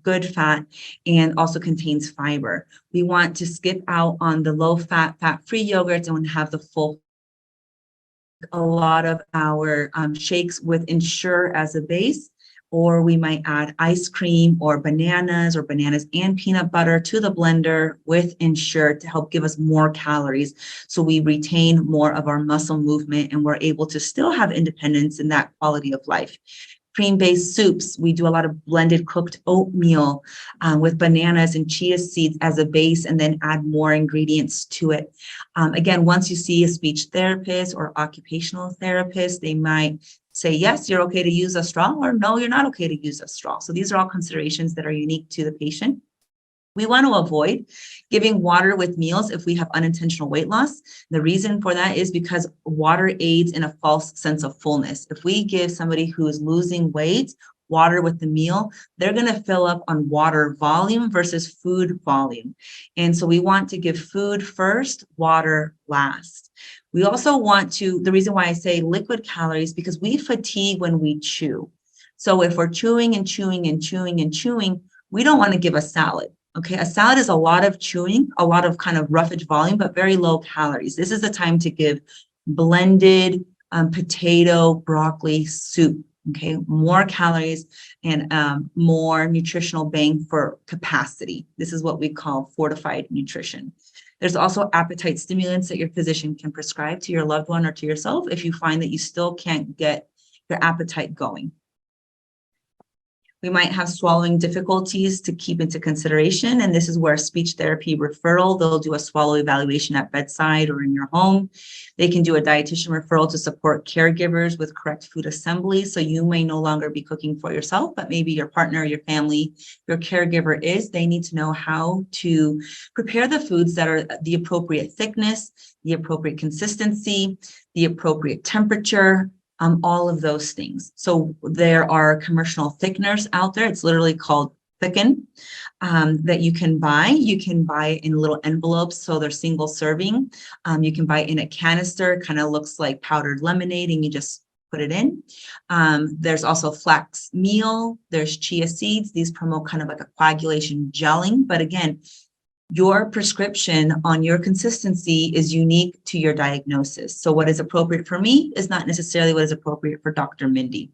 good fat, and also contains fiber. We want to skip out on the low fat, fat-free yogurts and have the full. A lot of our shakes with Ensure as a base, or we might add ice cream or bananas and peanut butter to the blender with Ensure to help give us more calories. So we retain more of our muscle movement and we're able to still have independence in that quality of life. Cream-based soups. We do a lot of blended cooked oatmeal with bananas and chia seeds as a base, and then add more ingredients to it. Again, once you see a speech therapist or occupational therapist, they might say, yes, you're okay to use a straw, or no, you're not okay to use a straw. So these are all considerations that are unique to the patient. We want to avoid giving water with meals if we have unintentional weight loss. The reason for that is because water aids in a false sense of fullness. If we give somebody who is losing weight water with the meal, they're going to fill up on water volume versus food volume. And so we want to give food first, water last. We also want to, the reason why I say liquid calories, because we fatigue when we chew. So if we're chewing and chewing and chewing and chewing, we don't want to give a salad. Okay, a salad is a lot of chewing, a lot of kind of roughage volume, but very low calories. This is the time to give blended potato, broccoli soup. Okay, more calories and more nutritional bang for capacity. This is what we call fortified nutrition. There's also appetite stimulants that your physician can prescribe to your loved one or to yourself if you find that you still can't get your appetite going. We might have swallowing difficulties to keep into consideration, and this is where speech therapy referral, they'll do a swallow evaluation at bedside or in your home. They can do a dietitian referral to support caregivers with correct food assembly. So you may no longer be cooking for yourself, but maybe your partner, your family, your caregiver is. They need to know how to prepare the foods that are the appropriate thickness, the appropriate consistency, the appropriate temperature, all of those things. So there are commercial thickeners out there. It's literally called Thicken that you can buy. You can buy in little envelopes, so they're single serving. You can buy in a canister, kind of looks like powdered lemonade, and you just put it in. There's also flax meal. There's chia seeds. These promote kind of like a coagulation gelling. But again, your prescription on your consistency is unique to your diagnosis. So what is appropriate for me is not necessarily what is appropriate for Dr. Mindy.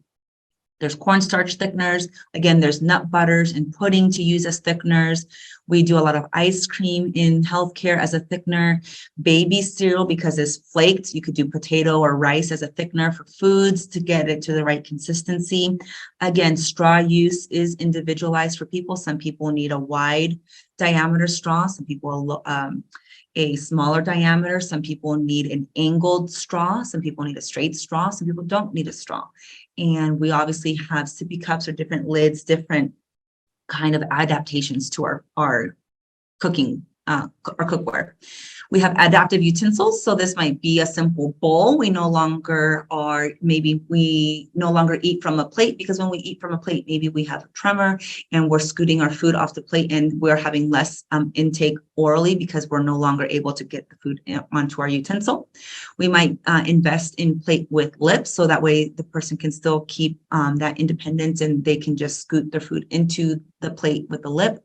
There's cornstarch thickeners. Again, there's nut butters and pudding to use as thickeners. We do a lot of ice cream in healthcare as a thickener. Baby cereal, because it's flaked, you could do potato or rice as a thickener for foods to get it to the right consistency. Again, straw use is individualized for people. Some people need a wide diameter straw. Some people a smaller diameter. Some people need an angled straw. Some people need a straight straw. Some people don't need a straw. And we obviously have sippy cups or different lids, different kind of adaptations to our cooking, our cookware. We have adaptive utensils. So this might be a simple bowl. We no longer eat from a plate, because when we eat from a plate, maybe we have a tremor and we're scooting our food off the plate and we're having less intake orally because we're no longer able to get the food onto our utensil. We might invest in plate with lips, so that way the person can still keep that independence and they can just scoot their food into the plate with the lip.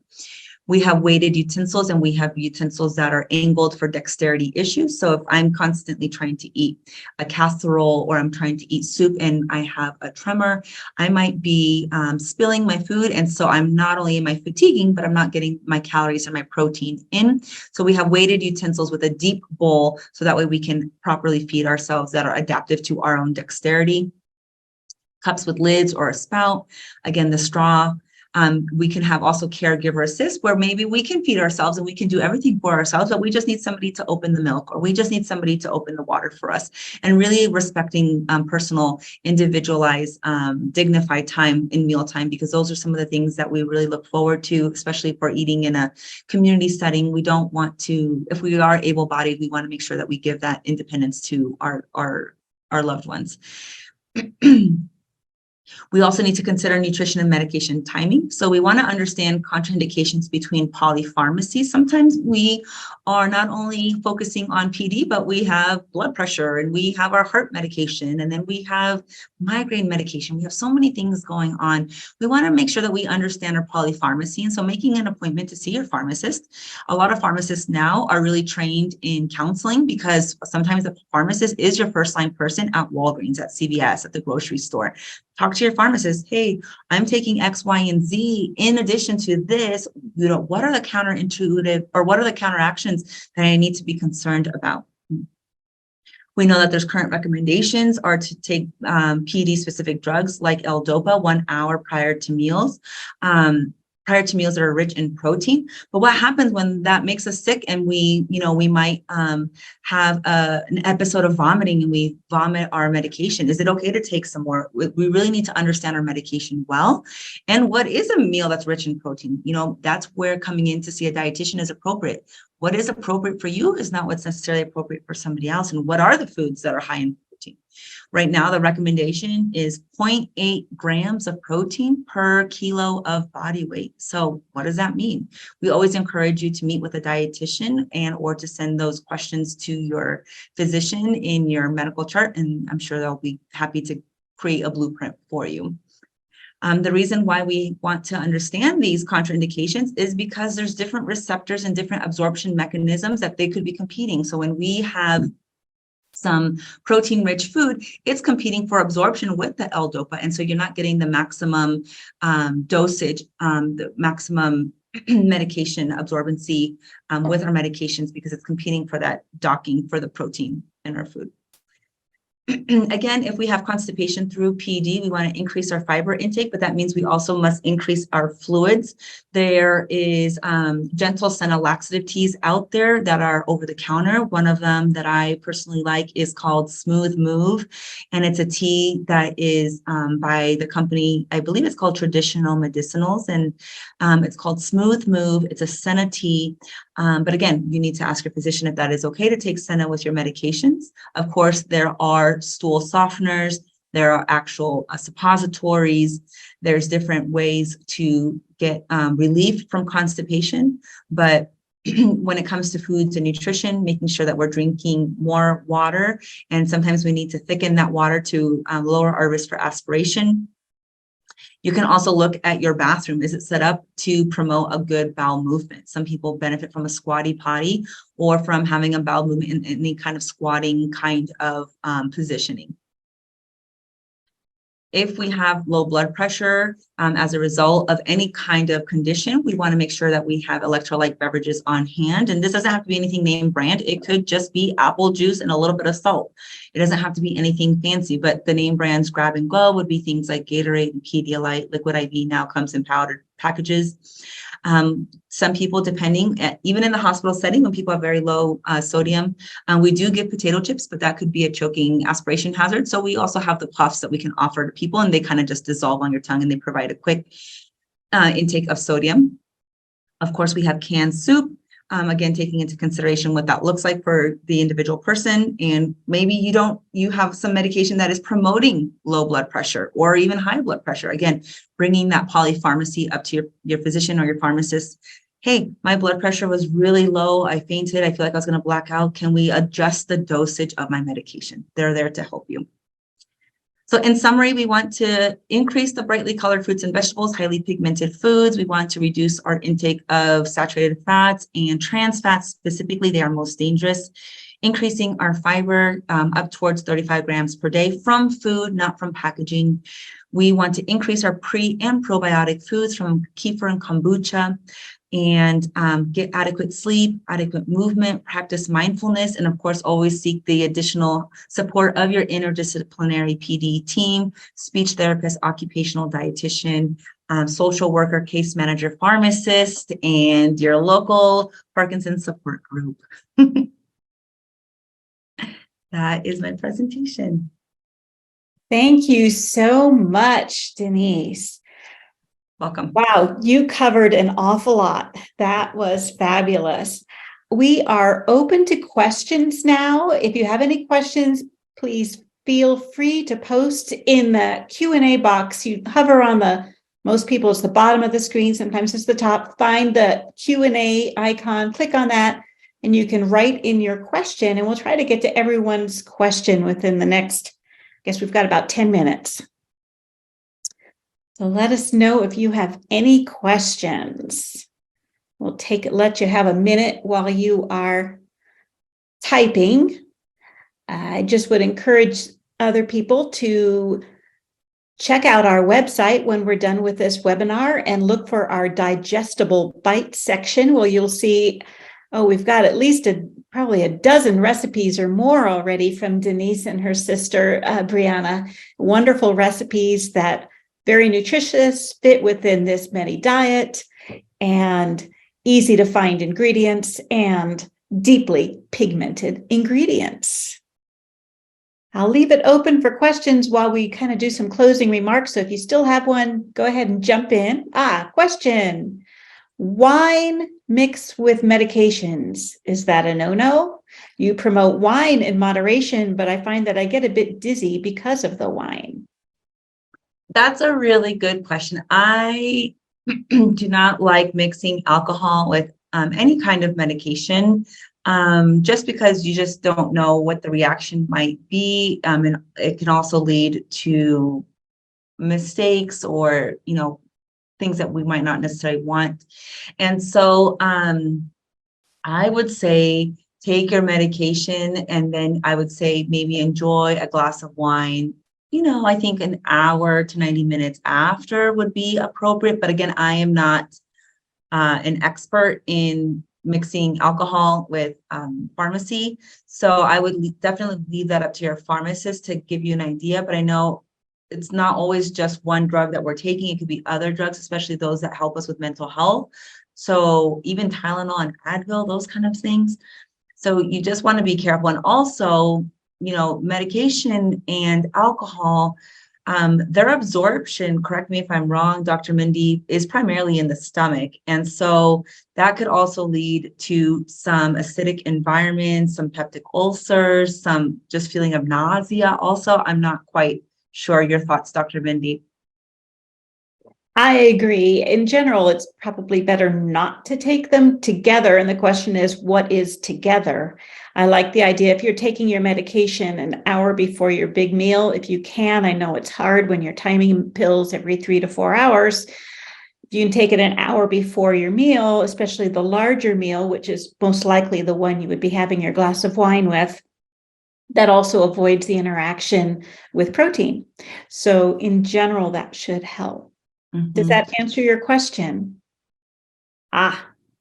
We have weighted utensils, and we have utensils that are angled for dexterity issues. So if I'm constantly trying to eat a casserole or I'm trying to eat soup and I have a tremor, I might be spilling my food. And so I'm not only am I fatiguing, but I'm not getting my calories and my protein in. So we have weighted utensils with a deep bowl, so that way we can properly feed ourselves, that are adaptive to our own dexterity. Cups with lids or a spout. Again, the straw. We can have also caregiver assist, where maybe we can feed ourselves and we can do everything for ourselves, but we just need somebody to open the milk, or we just need somebody to open the water for us. And really respecting personal, individualized, dignified time in mealtime, because those are some of the things that we really look forward to, especially if we're eating in a community setting. We don't want to, if we are able-bodied, we want to make sure that we give that independence to our loved ones. We also need to consider nutrition and medication timing. So we want to understand contraindications between polypharmacy. Sometimes we are not only focusing on PD, but we have blood pressure and we have our heart medication, and then we have migraine medication. We have so many things going on. We want to make sure that we understand our polypharmacy. And so making an appointment to see your pharmacist. A lot of pharmacists now are really trained in counseling, because sometimes the pharmacist is your first line person at Walgreens, at CVS, at the grocery store. Talk to your pharmacist. Hey, I'm taking X, Y, and Z. In addition to this, what are the counterintuitive, or what are the counteractions that I need to be concerned about? We know that there's current recommendations are to take PD specific drugs like L-DOPA 1 hour prior to meals. That are rich in protein. But what happens when that makes us sick and we might have an episode of vomiting and we vomit our medication? Is it okay to take some more? We really need to understand our medication well. And what is a meal that's rich in protein? That's where coming in to see a dietitian is appropriate. What is appropriate for you is not what's necessarily appropriate for somebody else. And what are the foods that are high in protein? Right now, the recommendation is 0.8 grams of protein per kilo of body weight. So what does that mean? We always encourage you to meet with a dietitian or to send those questions to your physician in your medical chart. And I'm sure they'll be happy to create a blueprint for you. The reason why we want to understand these contraindications is because there's different receptors and different absorption mechanisms that they could be competing. So when we have some protein-rich food, it's competing for absorption with the L-DOPA. And so you're not getting the maximum dosage, the maximum medication absorbency with our medications, because it's competing for that docking for the protein in our food. Again, if we have constipation through PD, we want to increase our fiber intake, but that means we also must increase our fluids. There is gentle senna laxative teas out there that are over the counter. One of them that I personally like is called Smooth Move, and it's a tea that is by the company, I believe it's called Traditional Medicinals, and it's called Smooth Move. It's a senna tea. But again, you need to ask your physician if that is okay to take senna with your medications. Of course, there are stool softeners, there are actual suppositories, there's different ways to get relief from constipation. But when it comes to foods and nutrition, making sure that we're drinking more water, and sometimes we need to thicken that water to lower our risk for aspiration. You can also look at your bathroom. Is it set up to promote a good bowel movement? Some people benefit from a squatty potty or from having a bowel movement in any kind of squatting kind of positioning. If we have low blood pressure as a result of any kind of condition, we want to make sure that we have electrolyte beverages on hand. And this doesn't have to be anything name brand. It could just be apple juice and a little bit of salt. It doesn't have to be anything fancy, but the name brands grab and go would be things like Gatorade and Pedialyte. Liquid IV now comes in powdered packages. Some people, depending, even in the hospital setting, when people have very low sodium, we do give potato chips, but that could be a choking aspiration hazard. So we also have the puffs that we can offer to people, and they kind of just dissolve on your tongue and they provide a quick intake of sodium. Of course, we have canned soup. Again, taking into consideration what that looks like for the individual person. And maybe you have some medication that is promoting low blood pressure or even high blood pressure. Again, bringing that polypharmacy up to your physician or your pharmacist. Hey, my blood pressure was really low. I fainted. I feel like I was going to black out. Can we adjust the dosage of my medication? They're there to help you. So in summary, we want to increase the brightly colored fruits and vegetables, highly pigmented foods. We want to reduce our intake of saturated fats and trans fats. Specifically, they are most dangerous. Increasing our fiber up towards 35 grams per day from food, not from packaging. We want to increase our pre and probiotic foods from kefir and kombucha, and get adequate sleep, adequate movement, practice mindfulness, and of course, always seek the additional support of your interdisciplinary PD team, speech therapist, occupational dietitian, social worker, case manager, pharmacist, and your local Parkinson support group. That is my presentation. Thank you so much, Denice. Welcome. Wow, you covered an awful lot. That was fabulous. We are open to questions now. If you have any questions, please feel free to post in the Q&A box. You hover on most people, it's the bottom of the screen. Sometimes it's the top. Find the Q&A icon, click on that, and you can write in your question, and we'll try to get to everyone's question within the next, I guess we've got about 10 minutes. So let us know if you have any questions. We'll let you have a minute while you are typing. I just would encourage other people to check out our website when we're done with this webinar and look for our digestible bite section where you'll see, we've got at least probably a dozen recipes or more already from Denice and her sister, Brianna. Wonderful recipes that very nutritious, fit within this Medi diet, and easy to find ingredients and deeply pigmented ingredients. I'll leave it open for questions while we kind of do some closing remarks. So if you still have one, go ahead and jump in. Question. Wine mixed with medications, is that a no-no? You promote wine in moderation, but I find that I get a bit dizzy because of the wine. That's a really good question. I do not like mixing alcohol with any kind of medication. Just because you just don't know what the reaction might be. And it can also lead to mistakes or, things that we might not necessarily want. And so I would say take your medication, and then I would say maybe enjoy a glass of wine. I think an hour to 90 minutes after would be appropriate. But again, I am not an expert in mixing alcohol with pharmacy. So I would definitely leave that up to your pharmacist to give you an idea. But I know it's not always just one drug that we're taking. It could be other drugs, especially those that help us with mental health. So even Tylenol and Advil, those kind of things. So you just want to be careful. And also, medication and alcohol, their absorption, correct me if I'm wrong, Dr. Mindy, is primarily in the stomach. And so that could also lead to some acidic environments, some peptic ulcers, some just feeling of nausea. Also, I'm not quite sure your thoughts, Dr. Mindy. I agree. In general, it's probably better not to take them together. And the question is, what is together? I like the idea if you're taking your medication an hour before your big meal, if you can. I know it's hard when you're timing pills every 3 to 4 hours. If you can take it an hour before your meal, especially the larger meal, which is most likely the one you would be having your glass of wine with, that also avoids the interaction with protein. So in general, that should help. Mm-hmm. Does that answer your question?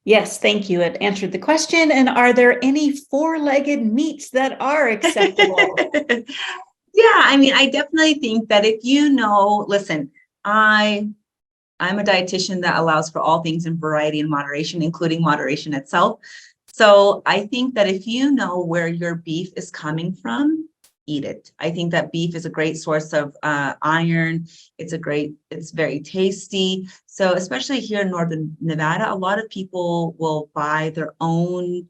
Yes, thank you. It answered the question. And are there any 4-legged meats that are acceptable? Yeah, I definitely think that if listen, I'm a dietitian that allows for all things in variety and moderation, including moderation itself. So I think that if you know where your beef is coming from, eat it. I think that beef is a great source of iron. It's very tasty. So especially here in Northern Nevada, a lot of people will buy their own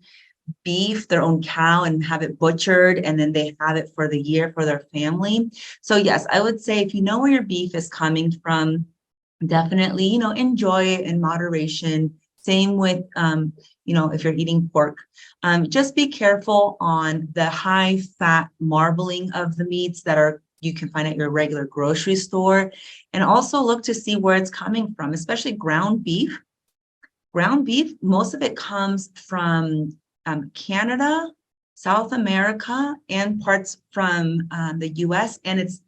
beef, their own cow, and have it butchered, and then they have it for the year for their family. So yes, I would say if you know where your beef is coming from, definitely, enjoy it in moderation. Same with, if you're eating pork, just be careful on the high fat marbling of the meats that you can find at your regular grocery store, and also look to see where it's coming from, especially ground beef. Ground beef, most of it comes from Canada, South America, and parts from the US. And it's,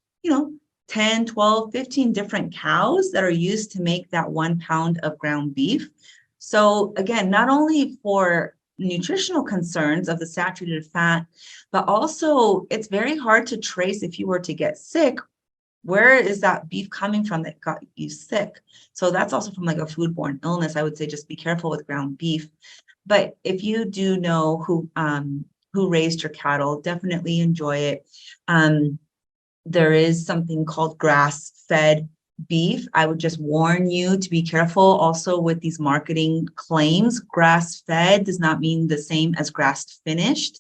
10, 12, 15 different cows that are used to make that 1 pound of ground beef. So again, not only for nutritional concerns of the saturated fat, but also it's very hard to trace if you were to get sick, where is that beef coming from that got you sick? So that's also from like a foodborne illness. I would say just be careful with ground beef. But if you do know who raised your cattle, definitely enjoy it. There is something called grass-fed beef. I would just warn you to be careful also with these marketing claims. Grass-fed does not mean the same as grass-finished.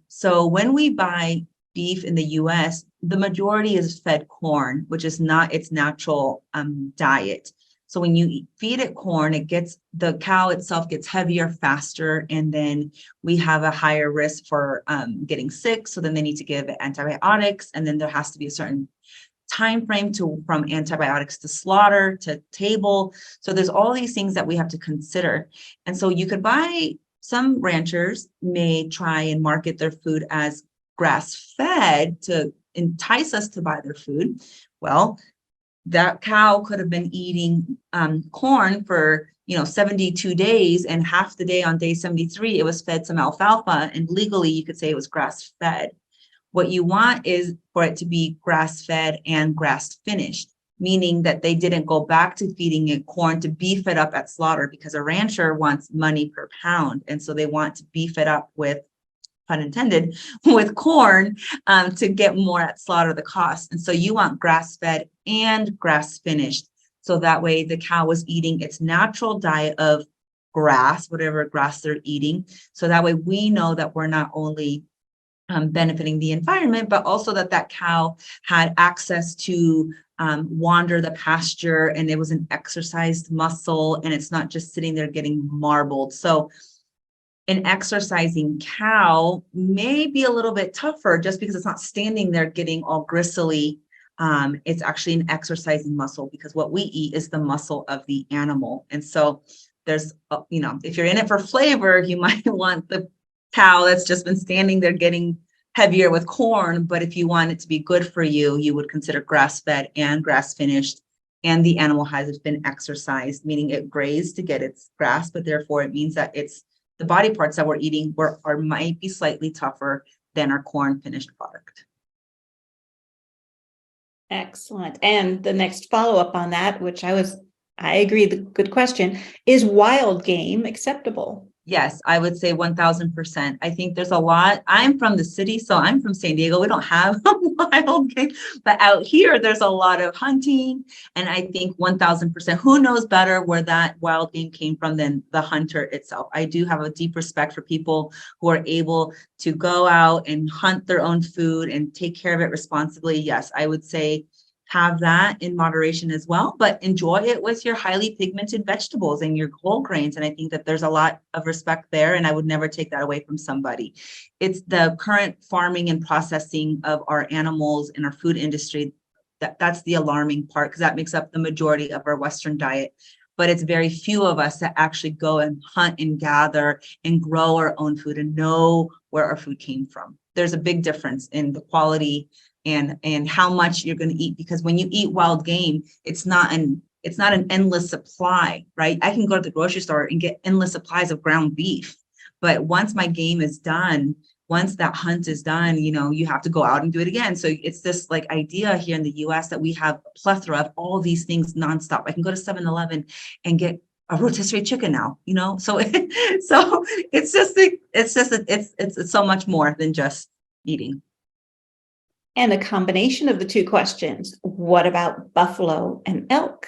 So when we buy beef in the US, the majority is fed corn, which is not its natural diet. So when you feed it corn, the cow itself gets heavier faster, and then we have a higher risk for getting sick. So then they need to give antibiotics, and then there has to be a certain time frame from antibiotics to slaughter to table. So there's all these things that we have to consider. And so you could buy, some ranchers may try and market their food as grass-fed to entice us to buy their food. Well, that cow could have been eating corn for 72 days, and half the day on day 73 it was fed some alfalfa, and legally you could say it was grass-fed. What you want is for it to be grass-fed and grass-finished, meaning that they didn't go back to feeding it corn to beef it up at slaughter, because a rancher wants money per pound. And so they want to beef it up with, pun intended, with corn to get more at slaughter, the cost. And so you want grass-fed and grass-finished. So that way the cow was eating its natural diet of grass, whatever grass they're eating. So that way we know that we're not only benefiting the environment, but also that cow had access to wander the pasture, and it was an exercised muscle, and it's not just sitting there getting marbled. So an exercising cow may be a little bit tougher just because it's not standing there getting all gristly. It's actually an exercising muscle, because what we eat is the muscle of the animal. And so there's, if you're in it for flavor, you might want the cow that's just been standing there getting heavier with corn. But if you want it to be good for you, you would consider grass-fed and grass-finished, and the animal has been exercised, meaning it grazed to get its grass, but therefore it means that it's the body parts that we're eating might be slightly tougher than our corn finished product. Excellent. And the next follow-up on that, which I agree, the good question, is wild game acceptable? Yes, I would say 1000%. I think there's a lot. I'm from the city, so I'm from San Diego. We don't have wild game, but out here there's a lot of hunting. And I think 1000%, who knows better where that wild game came from than the hunter itself. I do have a deep respect for people who are able to go out and hunt their own food and take care of it responsibly. Yes, I would say have that in moderation as well, but enjoy it with your highly pigmented vegetables and your whole grains. And I think that there's a lot of respect there, and I would never take that away from somebody. It's the current farming and processing of our animals in our food industry that's the alarming part, because that makes up the majority of our Western diet. But it's very few of us that actually go and hunt and gather and grow our own food and know where our food came from. There's a big difference in the quality and how much you're going to eat, because when you eat wild game, it's not an endless supply, right? I can go to the grocery store and get endless supplies of ground beef, but once my game is done, once that hunt is done, you have to go out and do it again. So it's this like idea here in the US that we have a plethora of all these things nonstop. I can go to 7-Eleven and get a rotisserie chicken now, so so it's so much more than just eating. And a combination of the two questions. What about buffalo and elk,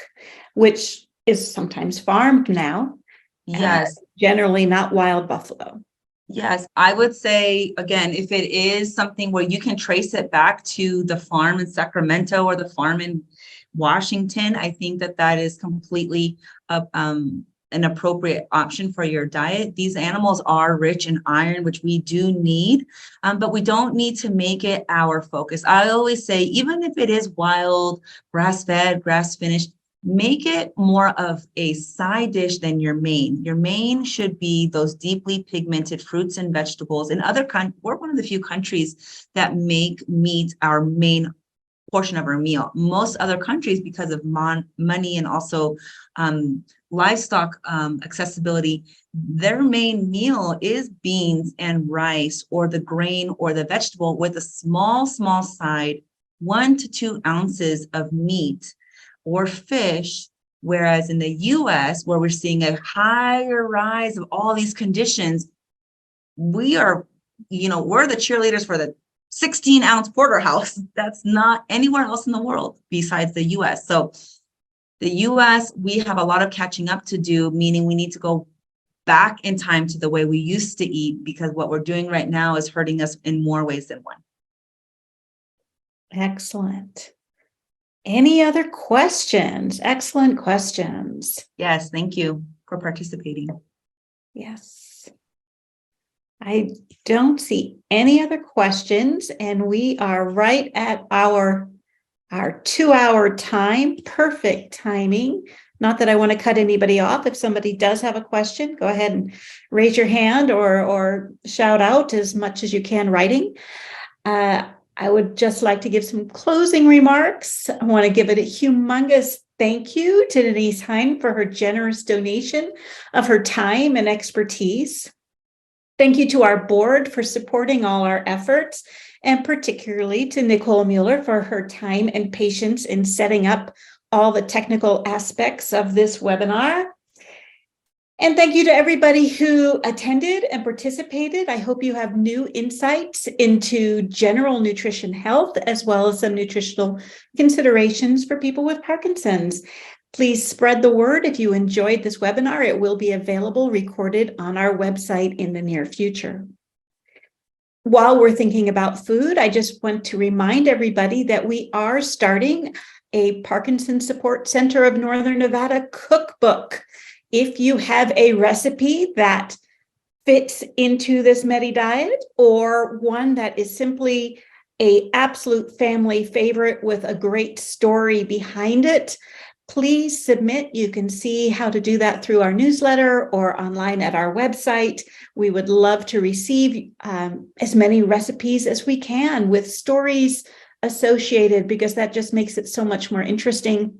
which is sometimes farmed now? Yes. Generally not wild buffalo. Yes, I would say, again, if it is something where you can trace it back to the farm in Sacramento or the farm in Washington, I think that is completely an appropriate option for your diet. These animals are rich in iron, which we do need, but we don't need to make it our focus. I always say, even if it is wild, grass-fed, grass-finished, make it more of a side dish than your main. Your main should be those deeply pigmented fruits and vegetables. In other countries, we're one of the few countries that make meat our main portion of our meal. Most other countries, because of money and also livestock accessibility, their main meal is beans and rice, or the grain or the vegetable, with a small side, 1 to 2 ounces of meat or fish. Whereas in the US, where we're seeing a higher rise of all these conditions, we're the cheerleaders for the 16-ounce porterhouse. That's not anywhere else in the world besides the US. So the US, we have a lot of catching up to do, meaning we need to go back in time to the way we used to eat, because what we're doing right now is hurting us in more ways than one. Excellent. Any other questions? Excellent questions. Yes, thank you for participating. Yes. I don't see any other questions, and we are right at our 2-hour time. Perfect timing. Not that I want to cut anybody off. If somebody does have a question, go ahead and raise your hand or shout out as much as you can writing. I would just like to give some closing remarks. I want to give it a humongous thank you to Denice Hynd for her generous donation of her time and expertise. Thank you to our board for supporting all our efforts, and particularly to Nicole Mueller for her time and patience in setting up all the technical aspects of this webinar. And thank you to everybody who attended and participated. I hope you have new insights into general nutrition health, as well as some nutritional considerations for people with Parkinson's. Please spread the word if you enjoyed this webinar. It will be available recorded on our website in the near future. While we're thinking about food, I just want to remind everybody that we are starting a Parkinson Support Center of Northern Nevada cookbook. If you have a recipe that fits into this Medi diet, or one that is simply an absolute family favorite with a great story behind it, please submit. You can see how to do that through our newsletter or online at our website. We would love to receive as many recipes as we can with stories associated, because that just makes it so much more interesting.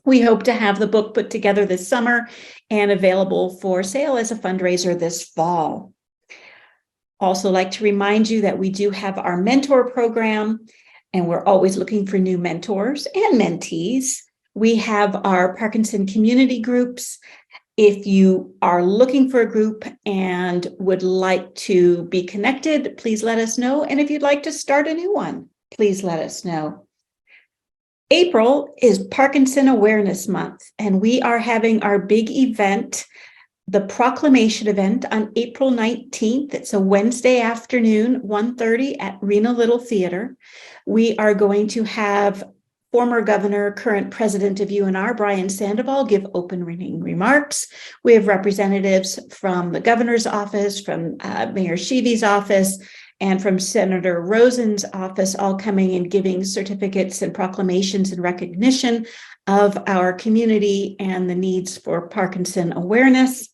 We hope to have the book put together this summer and available for sale as a fundraiser this fall. Also like to remind you that we do have our mentor program, and we're always looking for new mentors and mentees. We have our Parkinson community groups. If you are looking for a group and would like to be connected, please let us know. And if you'd like to start a new one, please let us know. April is Parkinson Awareness Month, and we are having our big event, the Proclamation event, on April 19th. It's a Wednesday afternoon, 1:30 at Reno Little Theater. We are going to have former governor, current president of UNR, Brian Sandoval, give opening remarks. We have representatives from the governor's office, from Mayor Sheevy's office, and from Senator Rosen's office, all coming and giving certificates and proclamations in recognition of our community and the needs for Parkinson awareness.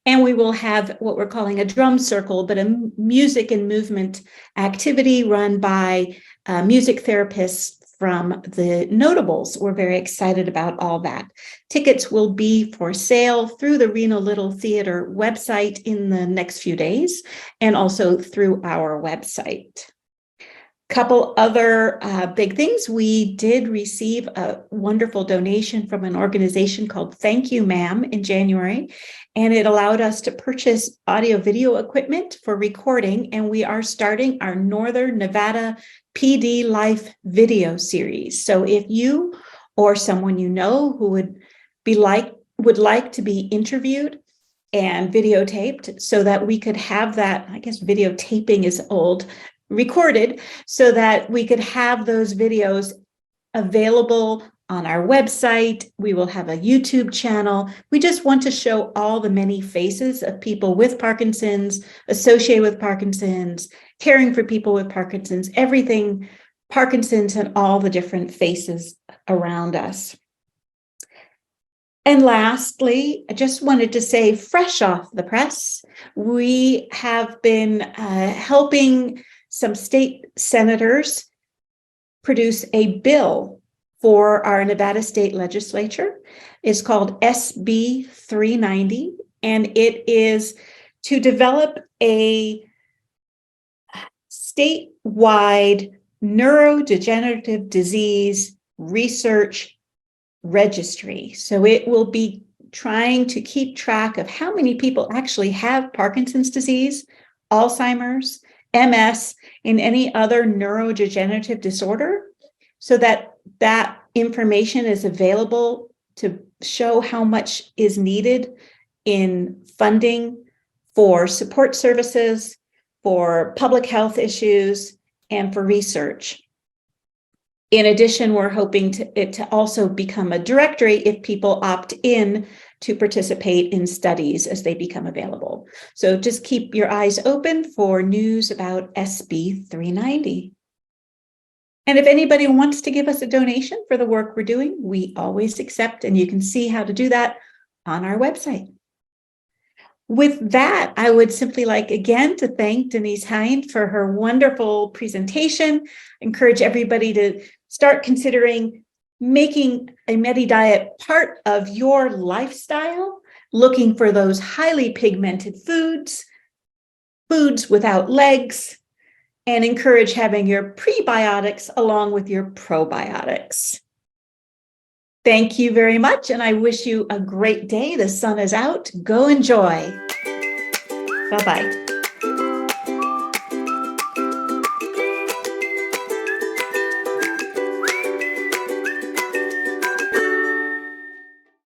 And we will have what we're calling a drum circle, but a music and movement activity run by music therapists from the Notables. We're very excited about all that. Tickets will be for sale through the Reno Little Theater website in the next few days, and also through our website. Couple other big things. We did receive a wonderful donation from an organization called Thank You Ma'am in January, and it allowed us to purchase audio video equipment for recording, and we are starting our Northern Nevada PD Life video series. So if you or someone you know who would like to be interviewed and videotaped, so that we could have that, I guess videotaping is old, recorded, so that we could have those videos available on our website. We will have a YouTube channel. We just want to show all the many faces of people with Parkinson's, associated with Parkinson's, caring for people with Parkinson's, everything Parkinson's, and all the different faces around us. And lastly, I just wanted to say, fresh off the press, we have been helping some state senators produce a bill for our Nevada State Legislature. It's called SB 390, and it is to develop a statewide neurodegenerative disease research registry. So it will be trying to keep track of how many people actually have Parkinson's disease, Alzheimer's, MS, and any other neurodegenerative disorder, so that that information is available to show how much is needed in funding for support services, for public health issues, and for research. In addition, we're hoping it to also become a directory if people opt in to participate in studies as they become available. So just keep your eyes open for news about SB 390. And if anybody wants to give us a donation for the work we're doing, we always accept, and you can see how to do that on our website. With that, I would simply like again to thank Denice Hynd for her wonderful presentation. Encourage everybody to start considering making a Medi diet part of your lifestyle, looking for those highly pigmented foods, foods without legs, and encourage having your prebiotics along with your probiotics. Thank you very much, and I wish you a great day. The sun is out. Go enjoy. Bye-bye.